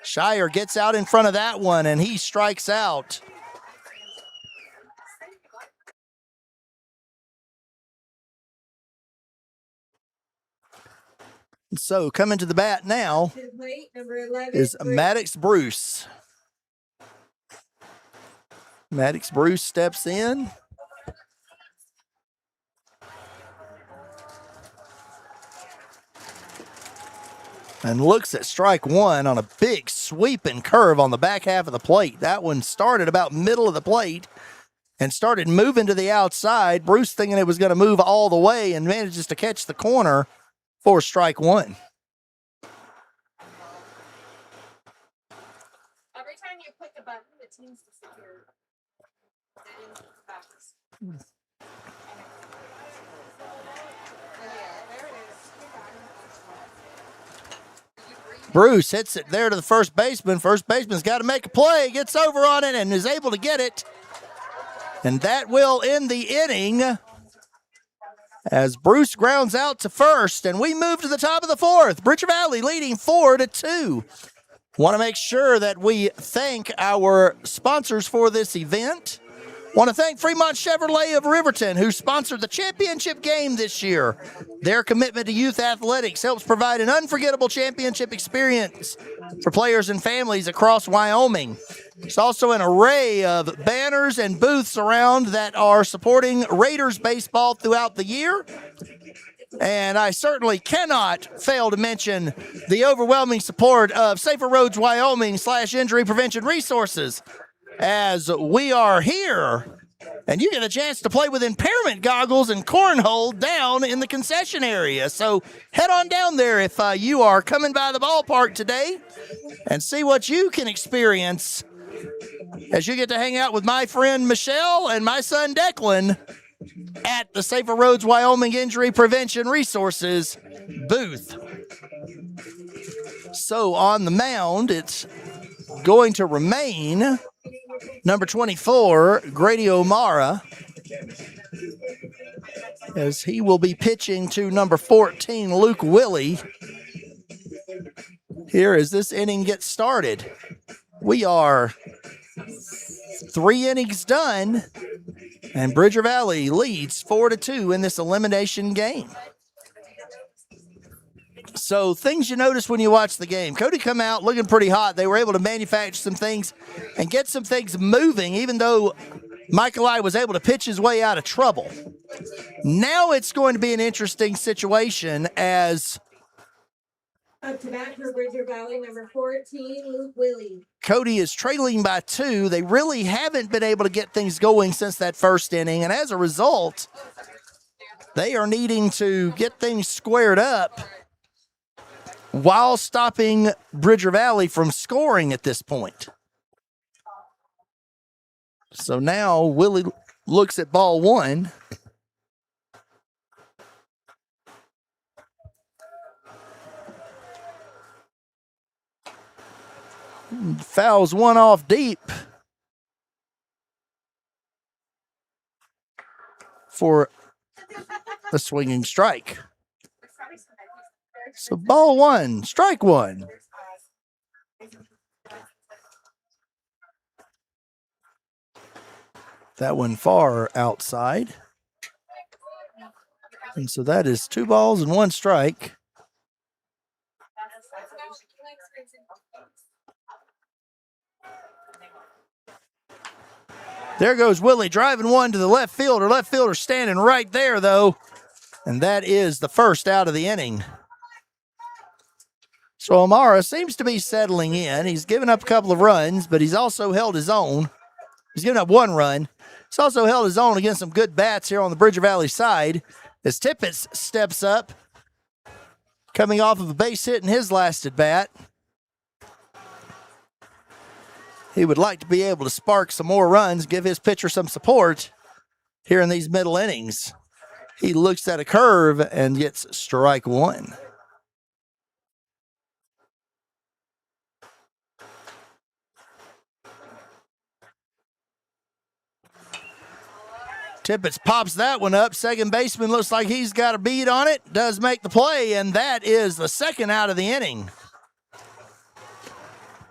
Schreier gets out in front of that one, and he strikes out. So coming to the bat now is Maddox Bruce. Maddox Bruce steps in. And looks at strike one on a big sweeping curve on the back half of the plate. That one started about middle of the plate and started moving to the outside. Bruce thinking it was going to move all the way and manages to catch the corner for strike one. Every time you click a button, it seems to secure. Bruce hits it there to the first baseman. First baseman's got to make a play, gets over on it, and is able to get it. And that will end the inning as Bruce grounds out to first, and we move to the top of the fourth. Bridger Valley leading 4-2. Want to make sure that we thank our sponsors for this event. Want to thank Fremont Chevrolet of Riverton, who sponsored the championship game this year. Their commitment to youth athletics helps provide an unforgettable championship experience for players and families across Wyoming. There's also an array of banners and booths around that are supporting Raiders baseball throughout the year. And I certainly cannot fail to mention the overwhelming support of Safer Roads Wyoming /Injury Prevention Resources, as we are here and you get a chance to play with impairment goggles and cornhole down in the concession area. So head on down there if you are coming by the ballpark today and see what you can experience as you get to hang out with my friend Michelle and my son Declan at the Safer Roads Wyoming Injury Prevention Resources booth. So on the mound, it's going to remain number 24, Grady O'Mara, as he will be pitching to number 14, Luke Willie. Here as this inning gets started. We are 3 innings done, and Bridger Valley leads 4-2 in this elimination game. So things you notice when you watch the game. Cody come out looking pretty hot. They were able to manufacture some things and get some things moving, even though Michael was able to pitch his way out of trouble. Now it's going to be an interesting situation as up to bat for Bridger Valley, number 14, Luke Willie. Cody is trailing by 2. They really haven't been able to get things going since that first inning, and as a result, they are needing to get things squared up while stopping Bridger Valley from scoring at this point. So now Willie looks at ball one. Fouls one off deep for a swinging strike. So ball one, strike one. That one far outside. And so that is 2 balls and 1 strike. There goes Willie driving one to the left fielder. Left fielder standing right there, though. And that is the first out of the inning. So Amara seems to be settling in. He's given up a couple of runs, but he's also held his own. He's given up 1 run. He's also held his own against some good bats here on the Bridger Valley side. As Tippett steps up, coming off of a base hit in his last at bat. He would like to be able to spark some more runs, give his pitcher some support here in these middle innings. He looks at a curve and gets strike one. Tippett pops that one up. Second baseman looks like he's got a bead on it. Does make the play, and that is the second out of the inning.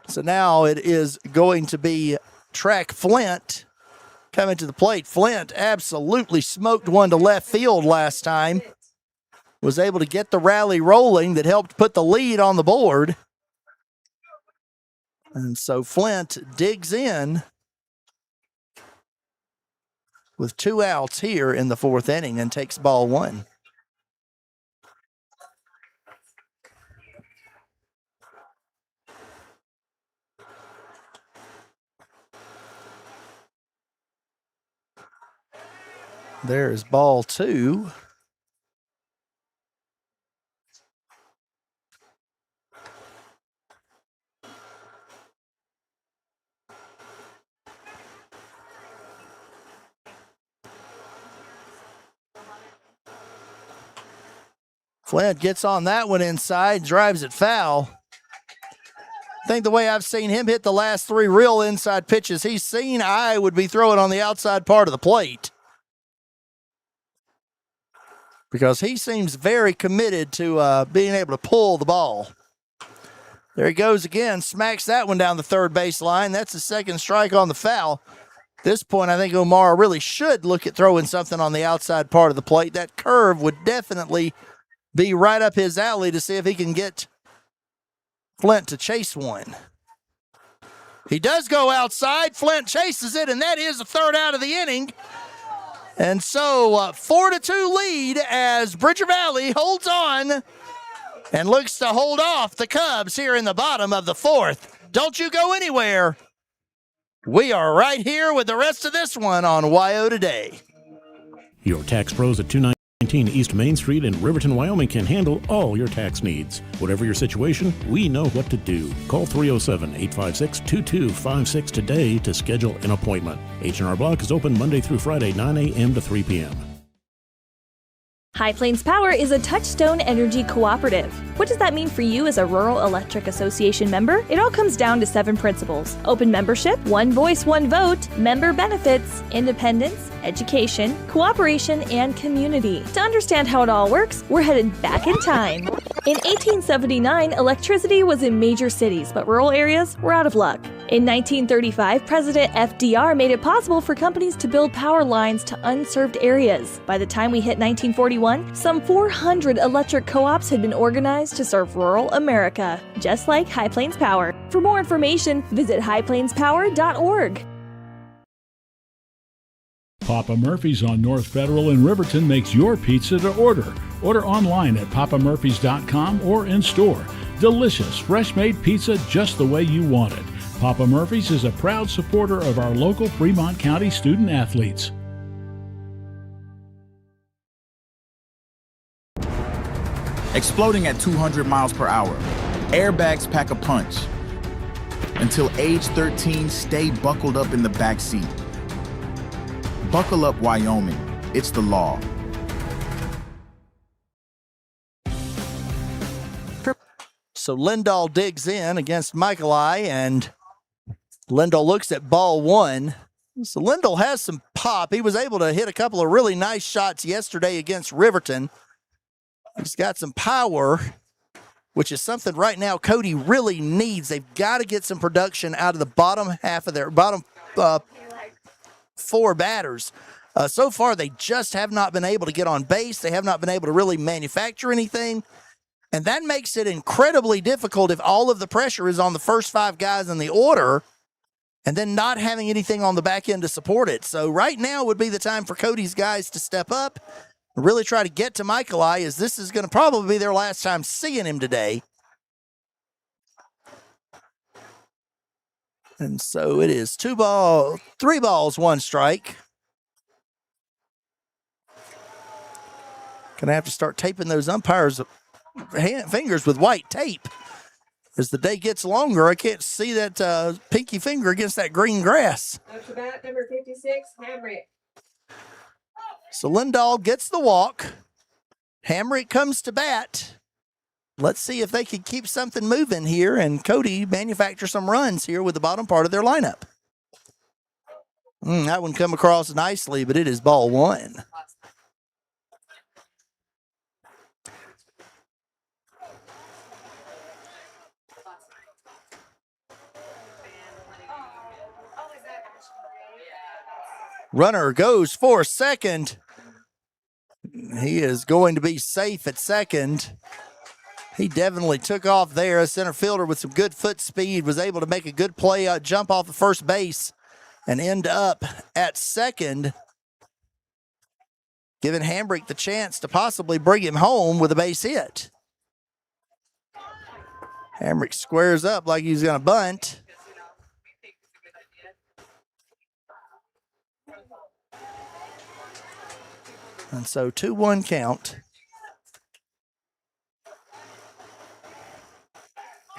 So now it is going to be Track Flint coming to the plate. Flint absolutely smoked one to left field last time. Was able to get the rally rolling that helped put the lead on the board. And so Flint digs in with 2 outs here in the 4th inning and takes ball one. There's ball 2. Flint gets on that one inside, drives it foul. I think the way I've seen him hit the last 3 real inside pitches he's seen, I would be throwing on the outside part of the plate. Because he seems very committed to being able to pull the ball. There he goes again, smacks that one down the third baseline. That's the second strike on the foul. At this point, I think Omar really should look at throwing something on the outside part of the plate. That curve would definitely be right up his alley to see if he can get Flint to chase one. He does go outside. Flint chases it, and that is the third out of the inning. And so 4-2 lead as Bridger Valley holds on and looks to hold off the Cubs here in the bottom of the 4th. Don't you go anywhere. We are right here with the rest of this one on YO Today. Your tax pros at 219 East Main Street in Riverton, Wyoming can handle all your tax needs. Whatever your situation, we know what to do. Call 307-856-2256 today to schedule an appointment. H&R Block is open Monday through Friday, 9 a.m. to 3 p.m. High Plains Power is a Touchstone Energy cooperative. What does that mean for you as a Rural Electric Association member? It all comes down to 7 principles: open membership, one voice, one vote, member benefits, independence, education, cooperation, and community. To understand how it all works, we're headed back in time. In 1879, electricity was in major cities, but rural areas were out of luck. In 1935, President FDR made it possible for companies to build power lines to unserved areas. By the time we hit 1941, some 400 electric co-ops had been organized to serve rural America, just like High Plains Power. For more information, visit highplainspower.org. Papa Murphy's on North Federal in Riverton makes your pizza to order. Order online at papamurphys.com or in store. Delicious, fresh-made pizza just the way you want it. Papa Murphy's is a proud supporter of our local Fremont County student athletes. Exploding at 200 miles per hour. Airbags pack a punch. Until age 13, stay buckled up in the back seat. Buckle up, Wyoming. It's the law. So Lindahl digs in against Michaeli, and Lindahl looks at ball one. So Lindahl has some pop. He was able to hit a couple of really nice shots yesterday against Riverton. He's got some power, which is something right now Cody really needs. They've got to get some production out of the bottom half of their bottom four batters. So far, they just have not been able to get on base. They have not been able to really manufacture anything. And that makes it incredibly difficult if all of the pressure is on the first five guys in the order and then not having anything on the back end to support it. So right now would be the time for Cody's guys to step up and really try to get to Michaeli, as this is going to probably be their last time seeing him today. And so it is 3 balls, 1 strike. Gonna have to start taping those umpires' fingers with white tape. As the day gets longer, I can't see that pinky finger against that green grass. Up to bat, number 56, Hamrick. So Lindahl gets the walk. Hamrick comes to bat. Let's see if they can keep something moving here and Cody manufacture some runs here with the bottom part of their lineup. That one come across nicely, but it is ball one. Runner goes for second. He is going to be safe at second. He definitely took off there. A center fielder with some good foot speed was able to make a good play, jump off the first base, and end up at second, giving Hamrick the chance to possibly bring him home with a base hit. Hamrick squares up like he's going to bunt. And so 2-1 count.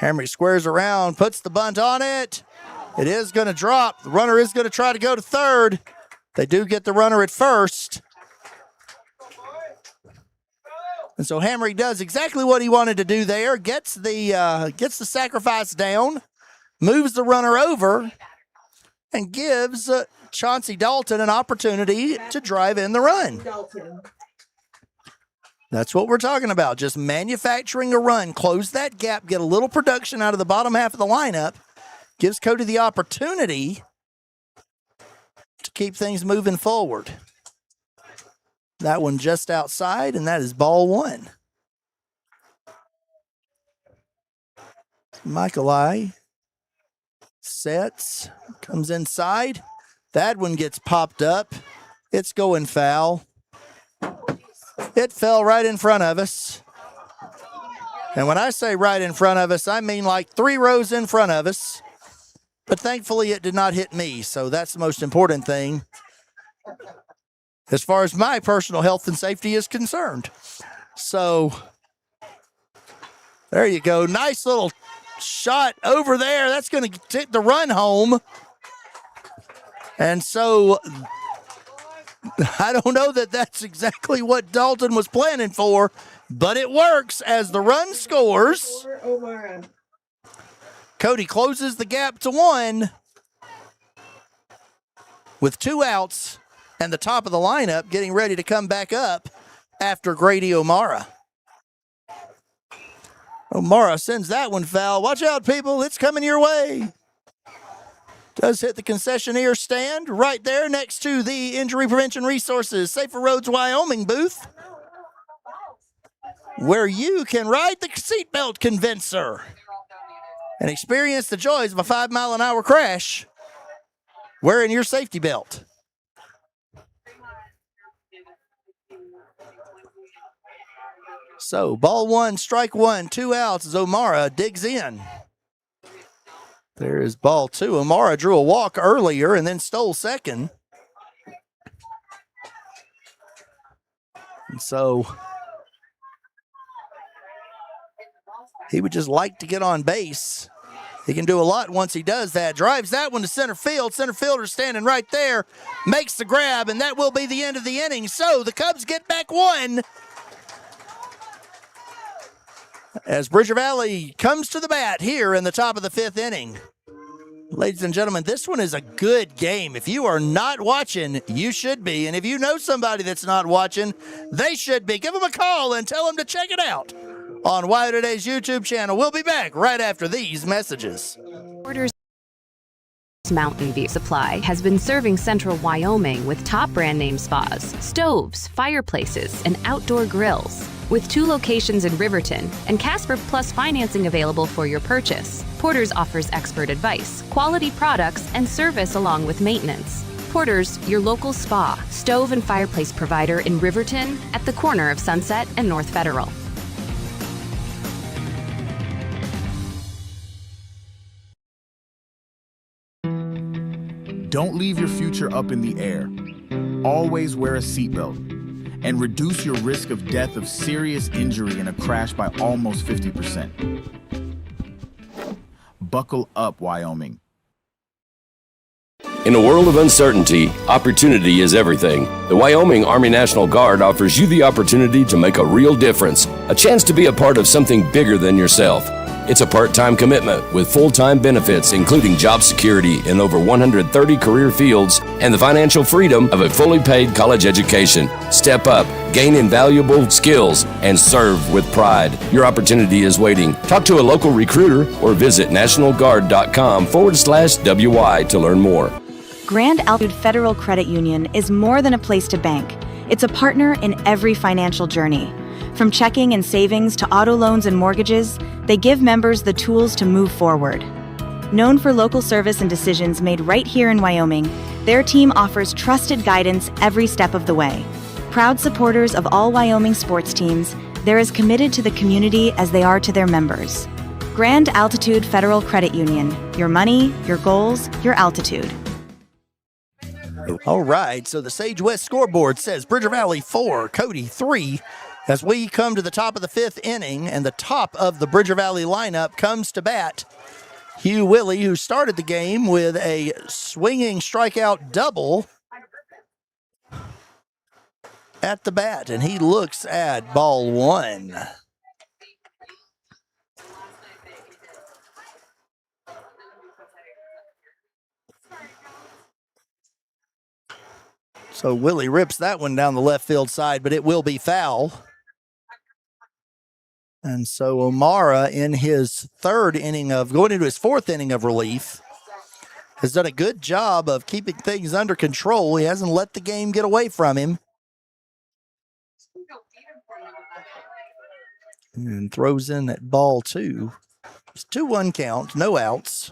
Hamrick squares around, puts the bunt on it. It is going to drop. The runner is going to try to go to third. They do get the runner at first. And so Hamrick does exactly what he wanted to do there. Gets the sacrifice down, moves the runner over, and gives Chauncey Dalton an opportunity to drive in the run. That's what we're talking about. Just manufacturing a run, close that gap, get a little production out of the bottom half of the lineup. Gives Cody the opportunity to keep things moving forward. That one just outside, and that is ball one. Michaeli sets, comes inside. That one gets popped up. It's going foul. It fell right in front of us. And when I say right in front of us, I mean like 3 rows in front of us. But thankfully, it did not hit me, so that's the most important thing as far as my personal health and safety is concerned. So there you go. Nice little shot over there. That's going to take the run home. And so I don't know that that's exactly what Dalton was planning for, but it works as the run scores. Cody closes the gap to 1 with 2 outs and the top of the lineup getting ready to come back up after Grady O'Mara. O'Mara sends that one foul. Watch out, people. It's coming your way. Does hit the concessionaire stand right there next to the Injury Prevention Resources Safer Roads Wyoming booth, where you can ride the seatbelt convincer and experience the joys of a 5-mile-an-hour crash wearing your safety belt. So, ball 1, strike 1, 2 outs as O'Mara digs in. There is ball 2. O'Mara drew a walk earlier and then stole second. And so he would just like to get on base. He can do a lot once he does that. Drives that one to center field. Center fielder standing right there. Makes the grab, and that will be the end of the inning. So the Cubs get back one. As Bridger Valley comes to the bat here in the top of the 5th inning. Ladies and gentlemen, this one is a good game. If you are not watching, you should be. And if you know somebody that's not watching, they should be. Give them a call and tell them to check it out on Wyo Today's YouTube channel. We'll be back right after these messages. Mountain View Supply has been serving central Wyoming with top brand name spas, stoves, fireplaces, and outdoor grills. With 2 locations in Riverton and Casper Plus financing available for your purchase, Porter's offers expert advice, quality products, and service along with maintenance. Porter's, your local spa, stove, and fireplace provider in Riverton at the corner of Sunset and North Federal. Don't leave your future up in the air. Always wear a seatbelt and reduce your risk of death of serious injury in a crash by almost 50%. Buckle up, Wyoming. In a world of uncertainty, opportunity is everything. The Wyoming Army National Guard offers you the opportunity to make a real difference, a chance to be a part of something bigger than yourself. It's a part-time commitment with full-time benefits, including job security in over 130 career fields and the financial freedom of a fully paid college education. Step up, gain invaluable skills, and serve with pride. Your opportunity is waiting. Talk to a local recruiter or visit nationalguard.com/WY to learn more. Grand Altitude Federal Credit Union is more than a place to bank. It's a partner in every financial journey. From checking and savings to auto loans and mortgages, they give members the tools to move forward. Known for local service and decisions made right here in Wyoming, their team offers trusted guidance every step of the way. Proud supporters of all Wyoming sports teams, they're as committed to the community as they are to their members. Grand Altitude Federal Credit Union. Your money, your goals, your altitude. All right, so the Sage West scoreboard says Bridger Valley 4, Cody 3. As we come to the top of the 5th inning, and the top of the Bridger Valley lineup comes to bat, Hugh Willie, who started the game with a swinging strikeout double at the bat, and he looks at ball 1. So Willie rips that one down the left field side, but it will be foul. And so O'Mara, in his 3rd inning of, going into his 4th inning of relief, has done a good job of keeping things under control. He hasn't let the game get away from him. And throws in at ball 2. It's 2-1 count, no outs.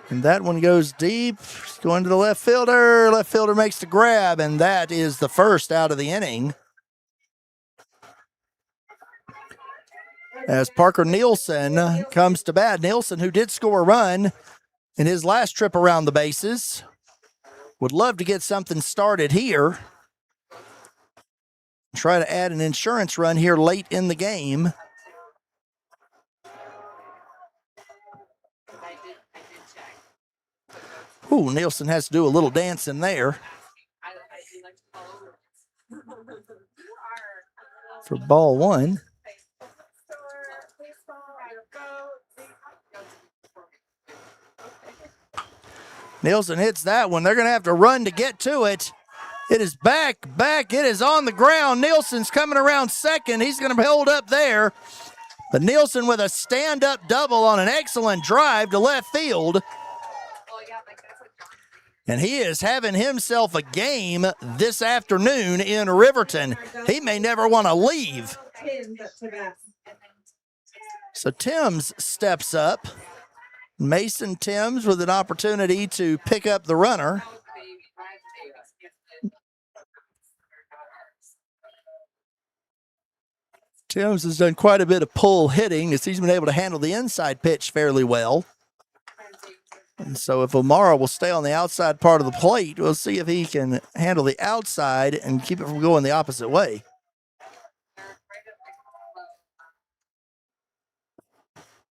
And that one goes deep, going to the left fielder. Left fielder makes the grab, and that is the first out of the inning. As Parker Nielsen comes to bat. Nielsen, who did score a run in his last trip around the bases, would love to get something started here. Try to add an insurance run here late in the game. Ooh, Nielsen has to do a little dancing there. For ball 1. Nielsen hits that one. They're going to have to run to get to it. It is back. It is on the ground. Nielsen's coming around second. He's going to hold up there. But Nielsen with a stand-up double on an excellent drive to left field. And he is having himself a game this afternoon in Riverton. He may never want to leave. So Timms steps up. Mason Timms with an opportunity to pick up the runner. Timms has done quite a bit of pull hitting as he's been able to handle the inside pitch fairly well. And so if O'Mara will stay on the outside part of the plate, we'll see if he can handle the outside and keep it from going the opposite way.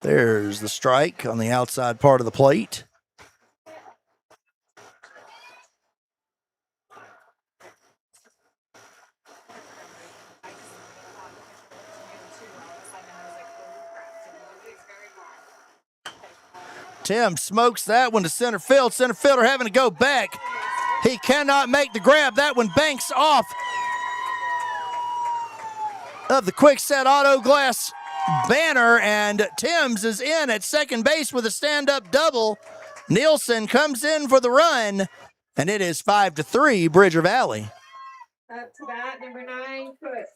There's the strike on the outside part of the plate. Tim smokes that one to center field. Center fielder having to go back. He cannot make the grab. That one banks off of the quick set auto glass banner, and Timms is in at second base with a stand-up double. Nielsen comes in for the run, and it is 5-3 Bridger Valley. Up to bat, number 9, Foote.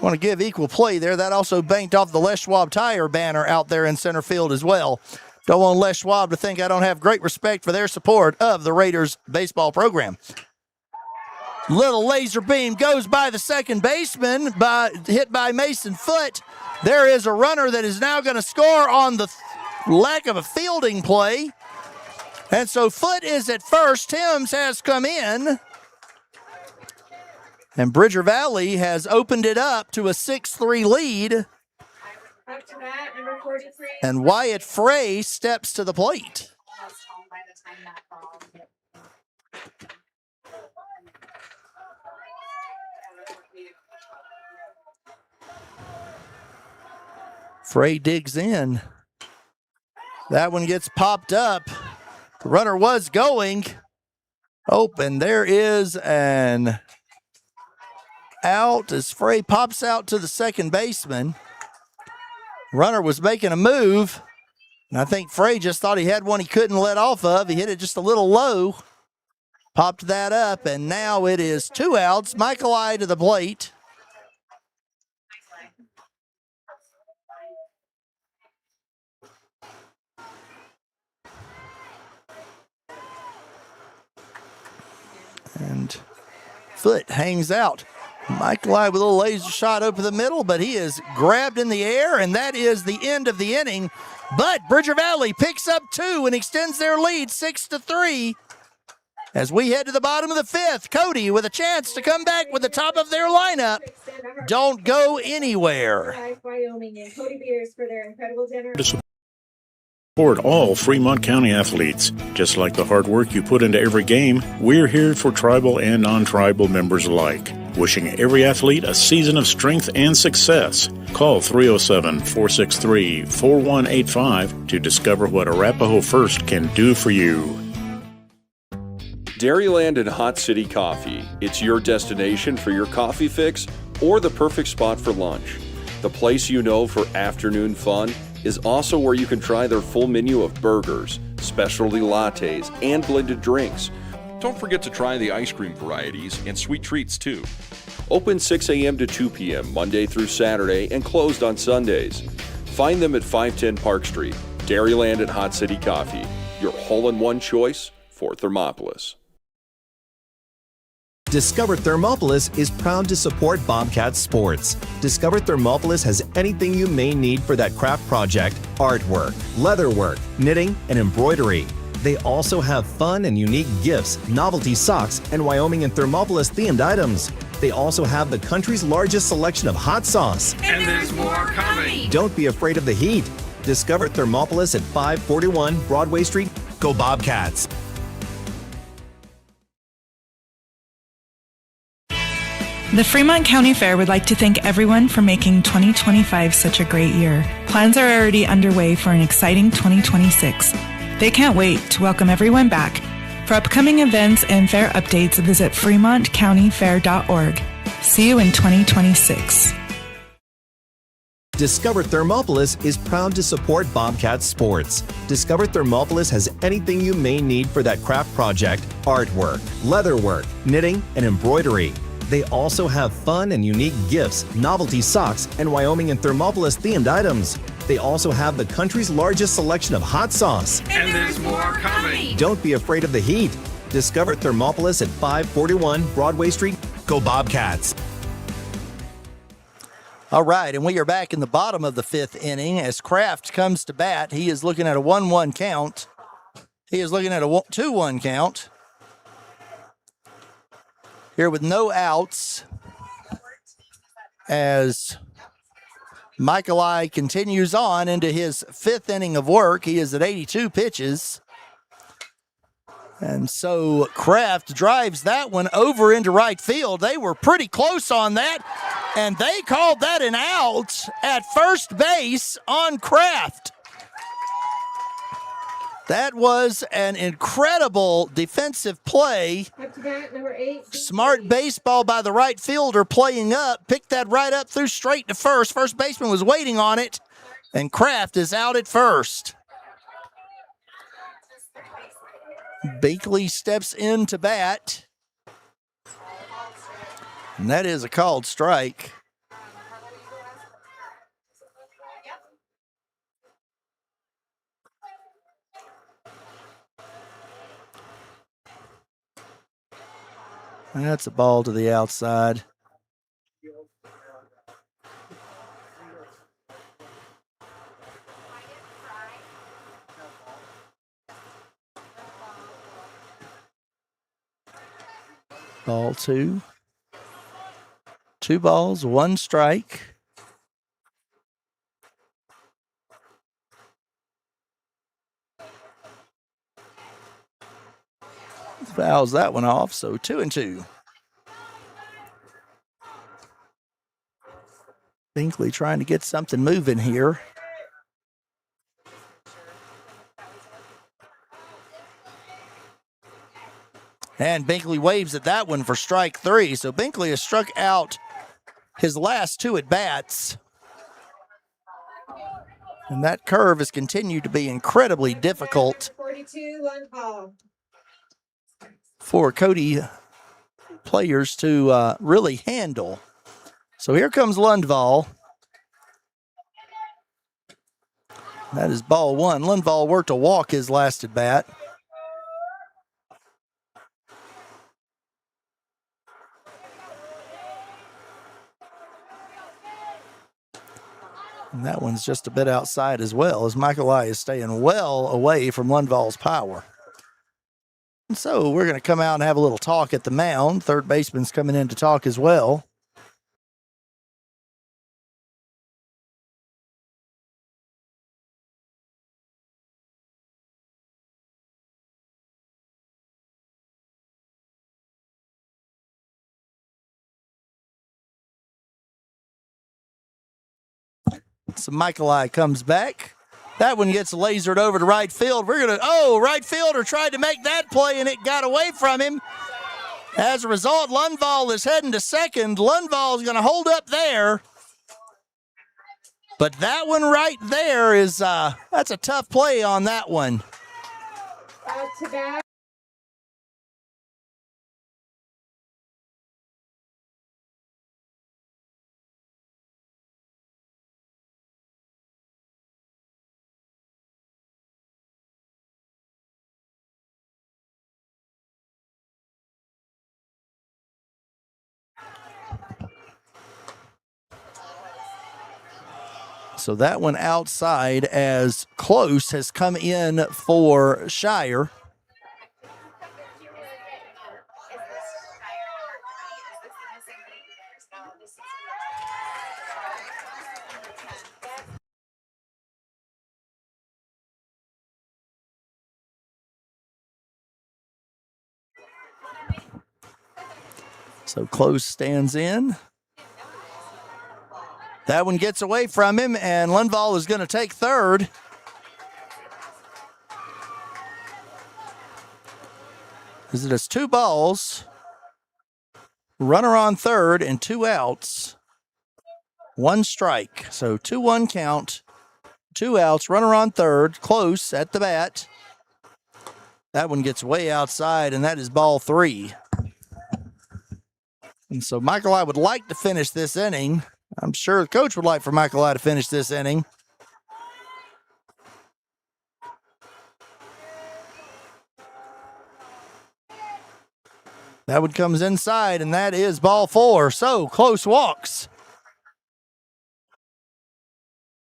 Want to give equal play there. That also banked off the Les Schwab Tire banner out there in center field as well. Don't want Les Schwab to think I don't have great respect for their support of the Raiders baseball program. Little laser beam goes by the second baseman, hit by Mason Foote. There is a runner that is now going to score on the lack of a fielding play. And so Foote is at first. Timms has come in. And Bridger Valley has opened it up to a 6-3 lead. Up to bat, number 43. And Wyatt Frey steps to the plate. Frey digs in. That one gets popped up. The runner was going. And there is an out as Frey pops out to the second baseman. Runner was making a move, and I think Frey just thought he had one he couldn't let off of. He hit it just a little low, popped that up, and now it is 2 outs. Michaeli to the plate. And Foote hangs out. Michaeli with a little laser shot over the middle, but he is grabbed in the air, and that is the end of the inning. But Bridger Valley picks up 2 and extends their lead 6-3. As we head to the bottom of the 5th, Cody with a chance to come back with the top of their lineup. Don't go anywhere. Wyoming and Cody Beers for their incredible dinner. Support all Fremont County athletes. Just like the hard work you put into every game, we're here for tribal and non-tribal members alike. Wishing every athlete a season of strength and success. Call 307-463-4185 to discover what Arapahoe First can do for you. Dairyland and Hot City Coffee. It's your destination for your coffee fix or the perfect spot for lunch. The place you know for afternoon fun is also where you can try their full menu of burgers, specialty lattes, and blended drinks. Don't forget to try the ice cream varieties and sweet treats too. Open 6 a.m. to 2 p.m. Monday through Saturday and closed on Sundays. Find them at 510 Park Street. Dairyland and Hot City Coffee, your hole-in-one choice for Thermopolis. Discover Thermopolis is proud to support Bobcat Sports. Discover Thermopolis has anything you may need for that craft project, artwork, leatherwork, knitting, and embroidery. They also have fun and unique gifts, novelty socks, and Wyoming and Thermopolis themed items. They also have the country's largest selection of hot sauce. And there's more coming. Don't be afraid of the heat. Discover Thermopolis at 541 Broadway Street. Go Bobcats! The Fremont County Fair would like to thank everyone for making 2025 such a great year. Plans are already underway for an exciting 2026. They can't wait to welcome everyone back. For upcoming events and fair updates, visit fremontcountyfair.org. See you in 2026. Discover Thermopolis is proud to support Bobcat Sports. Discover Thermopolis has anything you may need for that craft project, artwork, leatherwork, knitting, and embroidery. They also have fun and unique gifts, novelty socks, and Wyoming and Thermopolis themed items. They also have the country's largest selection of hot sauce. And there's more coming. Don't be afraid of the heat. Discover Thermopolis at 541 Broadway Street. Go Bobcats! All right, and we are back in the bottom of the fifth inning as Kraft comes to bat. He is looking at a 1-1 count. He is looking at a 2-1 count. Here with no outs as Michaeli continues on into his fifth inning of work. He is at 82 pitches. And so Kraft drives that one over into right field. They were pretty close on that, and they called that an out at first base on Kraft. That was an incredible defensive play. Smart baseball by the right fielder playing up, picked that right up, threw straight to first. First baseman was waiting on it, and Kraft is out at first. Binkley steps in to bat, and that is a called strike. That's a ball to the outside. Ball two. 2 balls, 1 strike. Fouls that one off, so 2-2. Binkley trying to get something moving here. And Binkley waves at that one for strike 3. So Binkley has struck out his last 2 at-bats. And that curve has continued to be incredibly difficult 42, Lundvall. for Cody players to really handle. So here comes Lundvall. That is ball 1. Lundvall worked a walk his last at bat. And that one's just a bit outside as well, as Michaeli is staying well away from Lundvall's power. And so we're going to come out and have a little talk at the mound. Third baseman's coming in to talk as well. So Michaeli comes back. That one gets lasered over to right field. Right fielder tried to make that play and it got away from him. As a result, Lundvall is heading to second. Lundvall is going to hold up there. But that one right there is, that's a tough play on that one. To bat. So that one outside as Close has come in for Shire. So Close stands in. That one gets away from him, and Lundvall is going to take third. As it is 2 balls, runner on third, and 2 outs, 1 strike. So 2-1 count, 2 outs, runner on third, Close at the bat. That one gets way outside, and that is ball 3. And so Michaeli would like to finish this inning. I'm sure the coach would like for Michaeli to finish this inning. That one comes inside, and that is ball 4. So Close walks.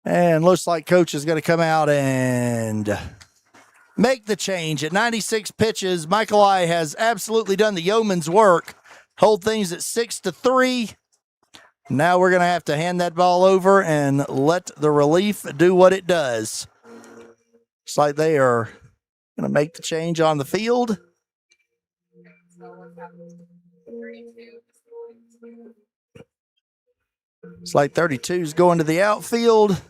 And looks like coach is going to come out and make the change. At 96 pitches, Michaeli has absolutely done the yeoman's work. Hold things at 6-3. Now we're going to have to hand that ball over and let the relief do what it does. Looks like they are going to make the change on the field. It's like 32 is going to the outfield.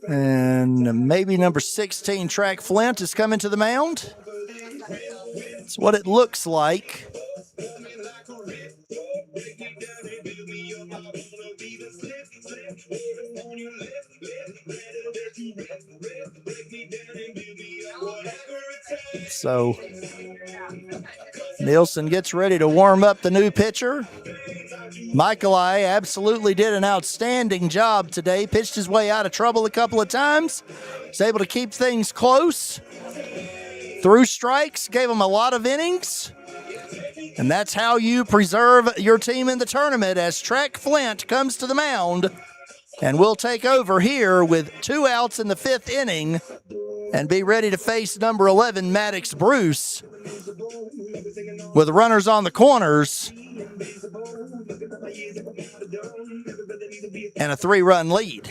And maybe number 16, Track Flint, is coming to the mound. That's what it looks like. So Nielsen gets ready to warm up the new pitcher. Michaeli absolutely did an outstanding job today. Pitched his way out of trouble a couple of times. Was able to keep things close. Threw strikes, gave him a lot of innings. And that's how you preserve your team in the tournament as Track Flint comes to the mound. And we'll take over here with 2 outs in the 5th inning and be ready to face number 11, Maddox Bruce, with runners on the corners and a 3-run lead.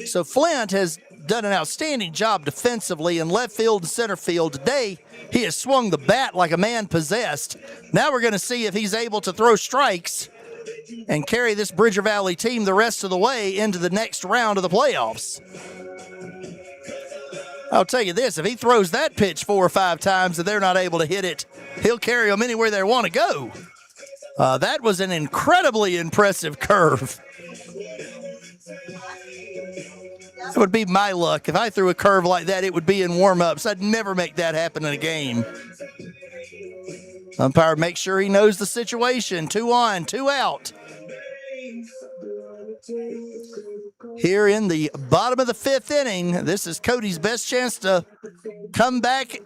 So Flint has done an outstanding job defensively in left field and center field. Today, he has swung the bat like a man possessed. Now we're going to see if he's able to throw strikes and carry this Bridger Valley team the rest of the way into the next round of the playoffs. I'll tell you this, if he throws that pitch 4 or 5 times and they're not able to hit it, he'll carry them anywhere they want to go. That was an incredibly impressive curve. That would be my luck. If I threw a curve like that, it would be in warm-ups. I'd never make that happen in a game. Umpire makes sure he knows the situation. 2 on, 2 out. Here in the bottom of the 5th inning, this is Cody's best chance to come back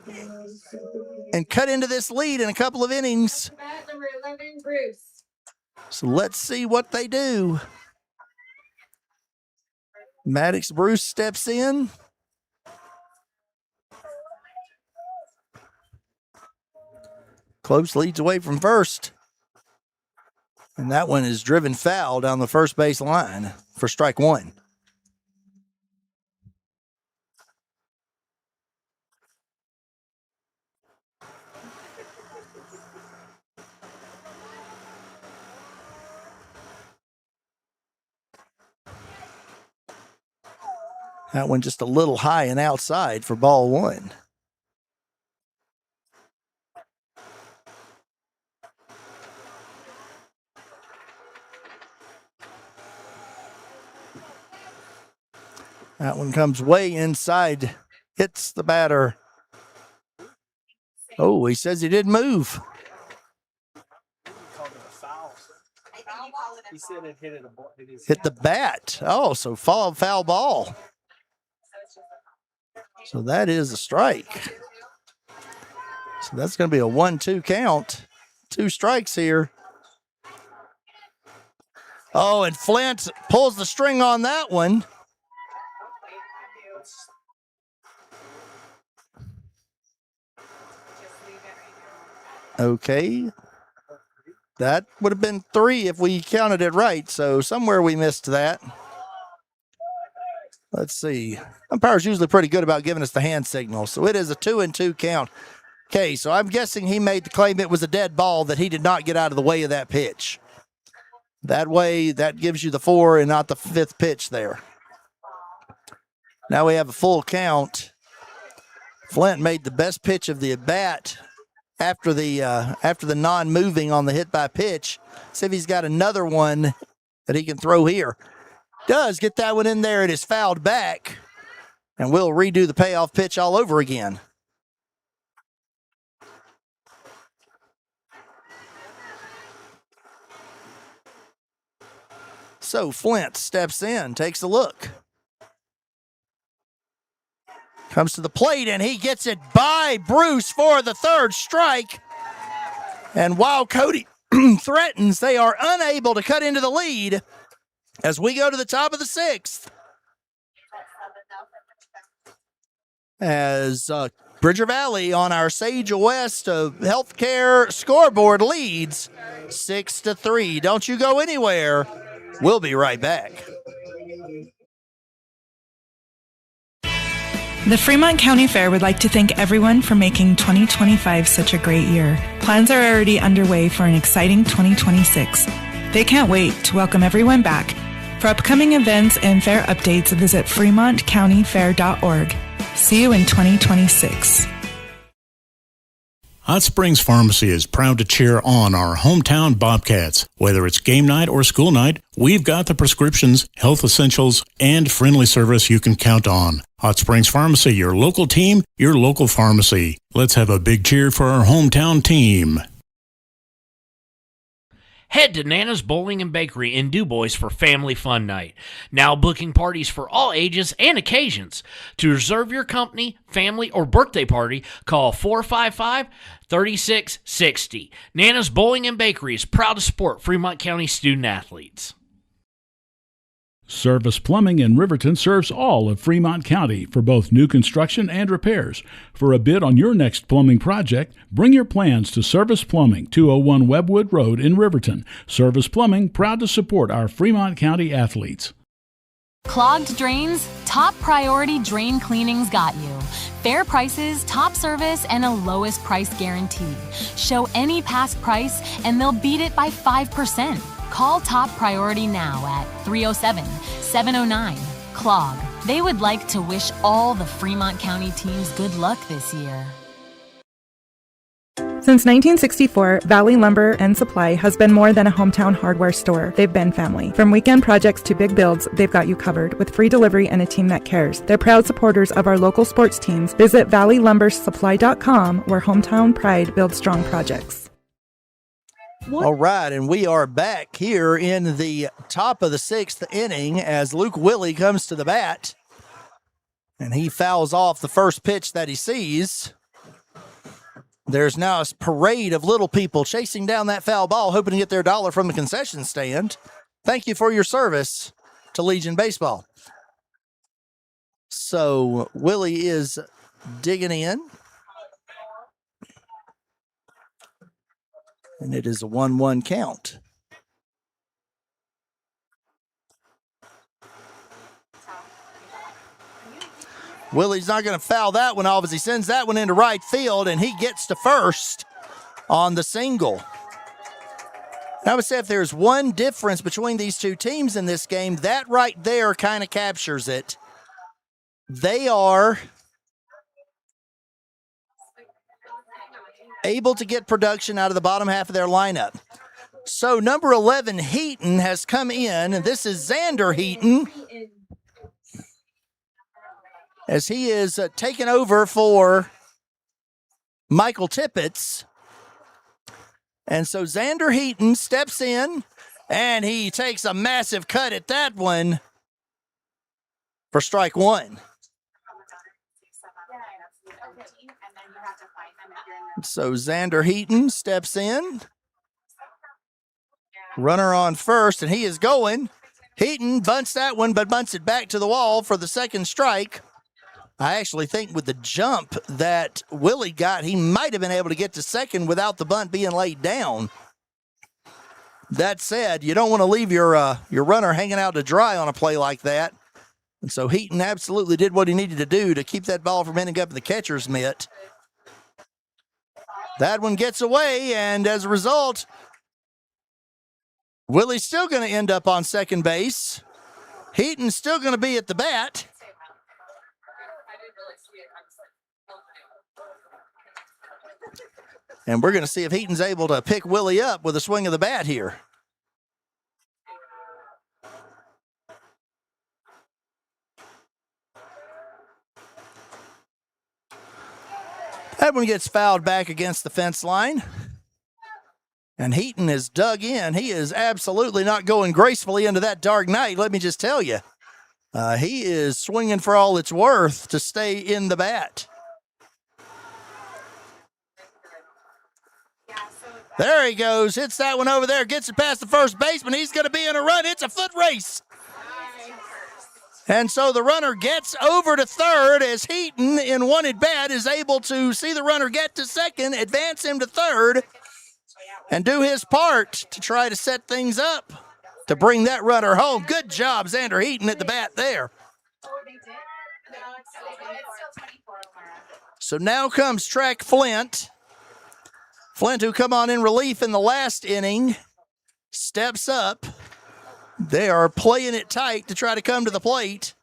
and cut into this lead in a couple of innings. Number 11, Bruce. So let's see what they do. Maddox Bruce steps in. Close leads away from first. And that one is driven foul down the first base line for strike 1. That one just a little high and outside for ball 1. That one comes way inside, hits the batter. Oh, he says he didn't move. Hit the bat. Oh, so foul ball. So that is a strike. So that's going to be a 1-2 count. 2 strikes here. Oh, and Flint pulls the string on that one. Okay. That would have been 3 if we counted it right. So somewhere we missed that. Let's see. Umpire's usually pretty good about giving us the hand signal. So it is a 2-2 count. Okay, so I'm guessing he made the claim it was a dead ball, that he did not get out of the way of that pitch. That way, that gives you the 4 and not the 5th pitch there. Now we have a full count. Flint made the best pitch of the at-bat after the non-moving on the hit by pitch. See if he's got another one that he can throw here. Does get that one in there. It is fouled back, and we'll redo the payoff pitch all over again. So Flint steps in, takes a look. Comes to the plate, and he gets it by Bruce for the third strike. And while Cody threatens, they are unable to cut into the lead as we go to the top of the sixth. As Bridger Valley on our Sage West Healthcare scoreboard leads 6-3. Don't you go anywhere. We'll be right back. The Fremont County Fair would like to thank everyone for making 2025 such a great year. Plans are already underway for an exciting 2026. They can't wait to welcome everyone back. For upcoming events and fair updates, visit fremontcountyfair.org. See you in 2026. Hot Springs Pharmacy is proud to cheer on our hometown Bobcats. Whether it's game night or school night, we've got the prescriptions, health essentials, and friendly service you can count on. Hot Springs Pharmacy, your local team, your local pharmacy. Let's have a big cheer for our hometown team. Head to Nana's Bowling and Bakery in DuBois for Family Fun Night. Now booking parties for all ages and occasions. To reserve your company, family, or birthday party, call 455-3660. Nana's Bowling and Bakery is proud to support Fremont County student athletes. Service Plumbing in Riverton serves all of Fremont County for both new construction and repairs. For a bid on your next plumbing project, bring your plans to Service Plumbing, 201 Webwood Road in Riverton. Service Plumbing, proud to support our Fremont County athletes. Clogged drains? Top Priority Drain Cleaning's got you. Fair prices, top service, and a lowest price guarantee. Show any past price and they'll beat it by 5%. Call Top Priority now at 307-709-CLOG. They would like to wish all the Fremont County teams good luck this year. Since 1964, Valley Lumber and Supply has been more than a hometown hardware store. They've been family. From weekend projects to big builds, they've got you covered with free delivery and a team that cares. They're proud supporters of our local sports teams. Visit valleylumbersupply.com, where hometown pride builds strong projects. All right, and we are back here in the top of the sixth inning as Luke Willie comes to the bat. And he fouls off the first pitch that he sees. There's now a parade of little people chasing down that foul ball, hoping to get their dollar from the concession stand. Thank you for your service to Legion Baseball. So Willie is digging in. And it is a 1-1 count. Willie's not going to foul that one off as he sends that one into right field, and he gets to first on the single. I would say if there's one difference between these two teams in this game, that right there kind of captures it. They are able to get production out of the bottom half of their lineup. So number 11, Heaton, has come in, and this is Xander Heaton, as he is taken over for Michael Tippett. And so Xander Heaton steps in, and he takes a massive cut at that one for strike one. So Xander Heaton steps in. Runner on first, and he is going. Heaton bunts that one, but bunts it back to the wall for the second strike. I actually think with the jump that Willie got, he might have been able to get to second without the bunt being laid down. That said, you don't want to leave your runner hanging out to dry on a play like that. And so Heaton absolutely did what he needed to do to keep that ball from ending up in the catcher's mitt. That one gets away, and as a result, Willie's still going to end up on second base. Heaton's still going to be at the bat. And we're going to see if Heaton's able to pick Willie up with a swing of the bat here. That one gets fouled back against the fence line. And Heaton is dug in. He is absolutely not going gracefully into that dark night, let me just tell you. He is swinging for all it's worth to stay in the bat. There he goes. Hits that one over there. Gets it past the first baseman. He's going to be in a run. It's a foot race. And so the runner gets over to third as Heaton, in one at bat, is able to see the runner get to second, advance him to third, and do his part to try to set things up to bring that runner home. Good job, Xander Heaton at the bat there. So now comes Track Flint. Flint, who come on in relief in the last inning, steps up. They are playing it tight to try to come to the plate.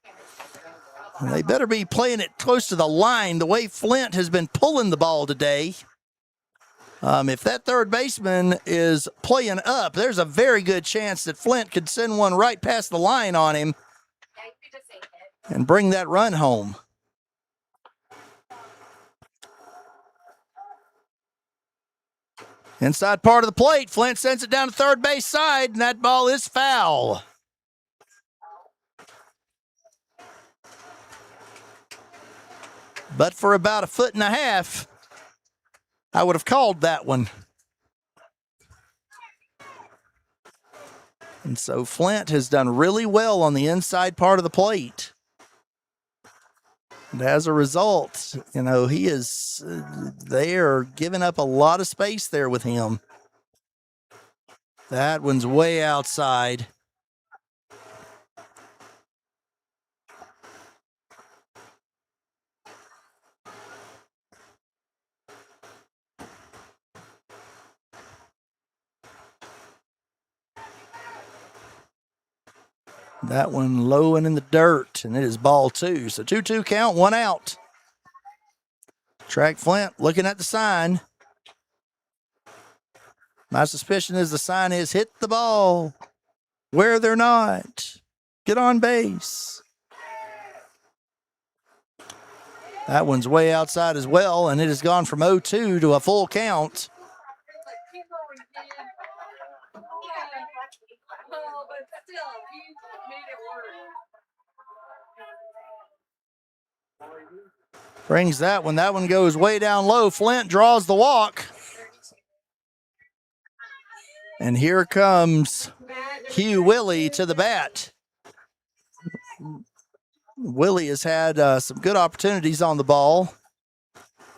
They better be playing it close to the line the way Flint has been pulling the ball today. If that third baseman is playing up, there's a very good chance that Flint could send one right past the line on him and bring that run home. Inside part of the plate, Flint sends it down to third base side, and that ball is foul. But for about a foot and a half, I would have called that one. And so Flint has done really well on the inside part of the plate. And as a result, he is, they are giving up a lot of space there with him. That one's way outside. That one low and in the dirt, and it is ball two. So 2-2 count, one out. Track Flint looking at the sign. My suspicion is the sign is hit the ball where they're not. Get on base. That one's way outside as well, and it has gone from 0-2 to a full count. Brings that one. That one goes way down low. Flint draws the walk. And here comes Hugh Willie to the bat. Willie has had some good opportunities on the ball.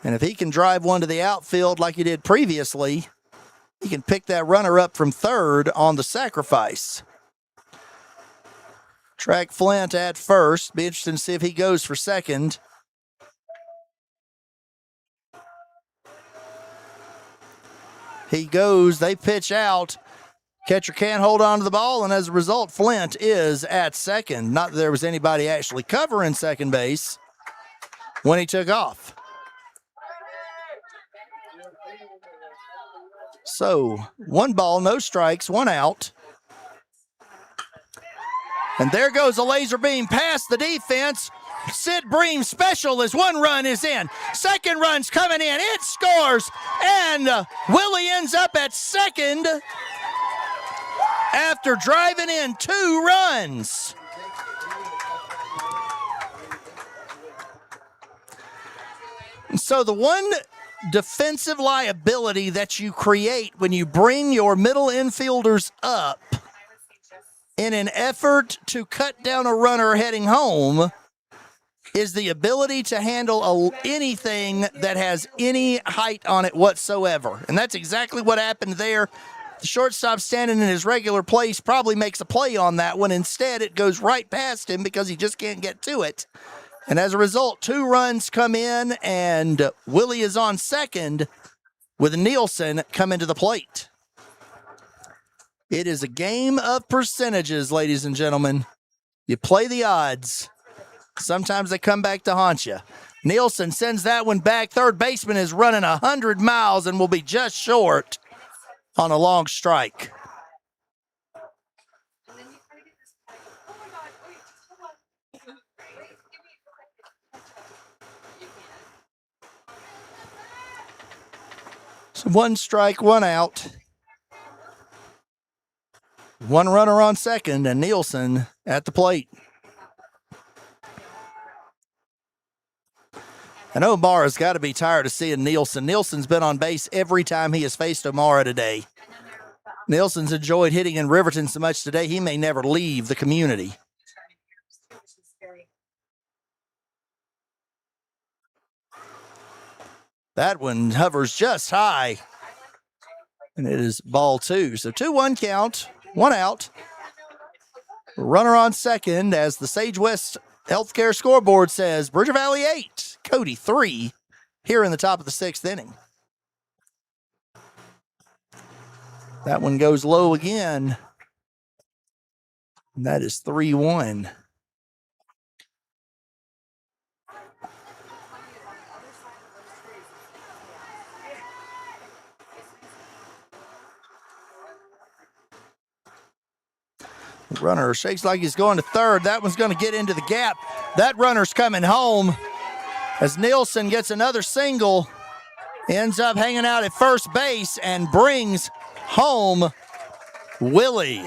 And if he can drive one to the outfield like he did previously, he can pick that runner up from third on the sacrifice. Track Flint at first. Be interested to see if he goes for second. He goes, they pitch out. Catcher can't hold on to the ball, and as a result, Flint is at second. Not that there was anybody actually covering second base when he took off. So, 1 ball, no strikes, 1 out. And there goes a laser beam past the defense. Sid Bream special as 1 run is in. Second run's coming in. It scores. And Willie ends up at second after driving in 2 runs. So the one defensive liability that you create when you bring your middle infielders up in an effort to cut down a runner heading home is the ability to handle anything that has any height on it whatsoever. And that's exactly what happened there. The shortstop standing in his regular place probably makes a play on that one. Instead, it goes right past him because he just can't get to it. And as a result, 2 runs come in, and Willie is on second with Nielsen coming to the plate. It is a game of percentages, ladies and gentlemen. You play the odds. Sometimes they come back to haunt you. Nielsen sends that one back. Third baseman is running 100 miles and will be just short on a long strike. So 1 strike, 1 out. 1 runner on second, and Nielsen at the plate. And Omara's got to be tired of seeing Nielsen. Nielsen's been on base every time he has faced Omara today. Nielsen's enjoyed hitting in Riverton so much today, he may never leave the community. That one hovers just high. And it is ball 2. So 2-1 count, 1 out. Runner on second as the Sage West Healthcare scoreboard says Bridger Valley 8, Cody 3 here in the top of the 6th inning. That one goes low again. And that is 3-1. Runner shakes like he's going to third. That one's going to get into the gap. That runner's coming home as Nielsen gets another single. Ends up hanging out at first base and brings home Willie.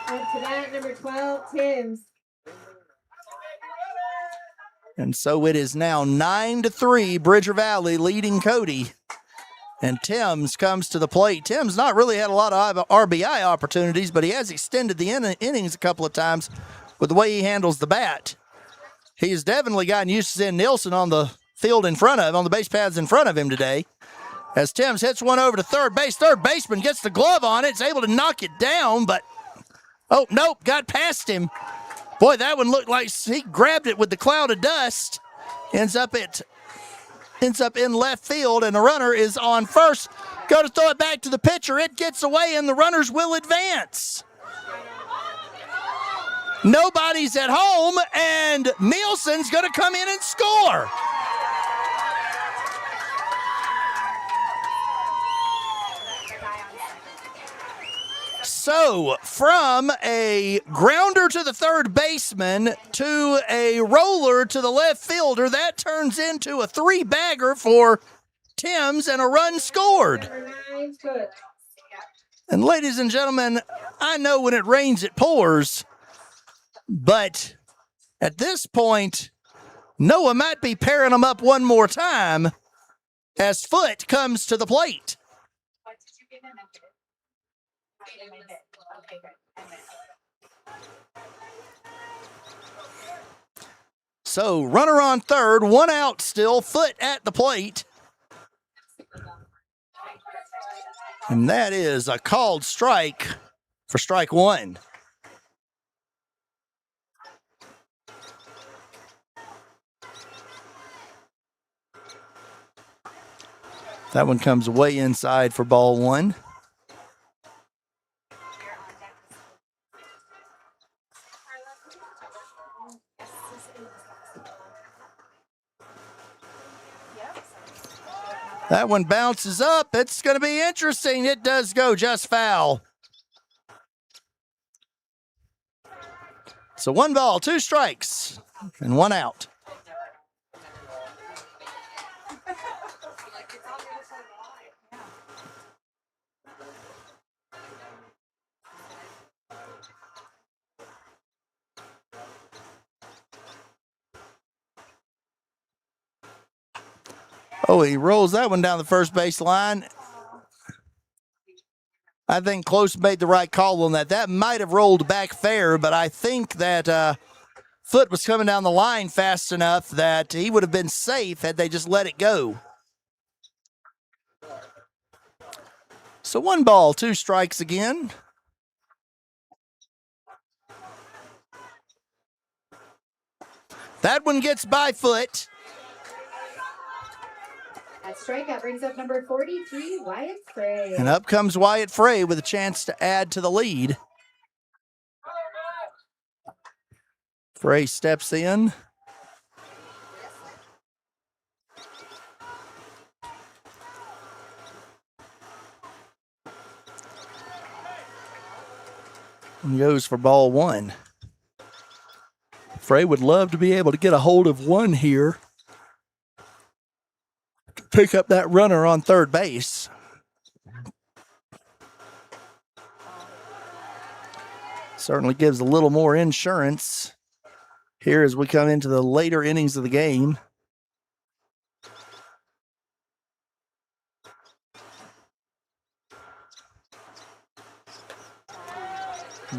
Up to bat, number 12, Timms. And so it is now 9-3, Bridger Valley leading Cody. And Timms comes to the plate. Timms not really had a lot of RBI opportunities, but he has extended the innings a couple of times with the way he handles the bat. He has definitely gotten used to seeing Nielsen on the field in front of him, on the base paths in front of him today. As Timms hits one over to third base, third baseman gets the glove on it, is able to knock it down, but oh, nope, got past him. Boy, that one looked like he grabbed it with the cloud of dust. Ends up in left field, and the runner is on first. Go to throw it back to the pitcher. It gets away, and the runners will advance. Nobody's at home, and Nielsen's going to come in and score. So, from a grounder to the third baseman to a roller to the left fielder, that turns into a 3-bagger for Timms and a run scored. And ladies and gentlemen, I know when it rains, it pours. But at this point, Noah might be pairing them up one more time as Foote comes to the plate. So, runner on third, 1 out still, Foote at the plate. And that is a called strike for strike 1. That one comes way inside for ball 1. That one bounces up. It's going to be interesting. It does go just foul. So 1 ball, 2 strikes, and 1 out. Oh, he rolls that one down the first base line. I think Close made the right call on that. That might have rolled back fair, but I think that Foote was coming down the line fast enough that he would have been safe had they just let it go. So 1 ball, 2 strikes again. That one gets by Foote. That strikeout brings up number 43, Wyatt Frey. And up comes Wyatt Frey with a chance to add to the lead. Frey steps in. And goes for ball 1. Frey would love to be able to get a hold of 1 here. Pick up that runner on third base. Certainly gives a little more insurance here as we come into the later innings of the game.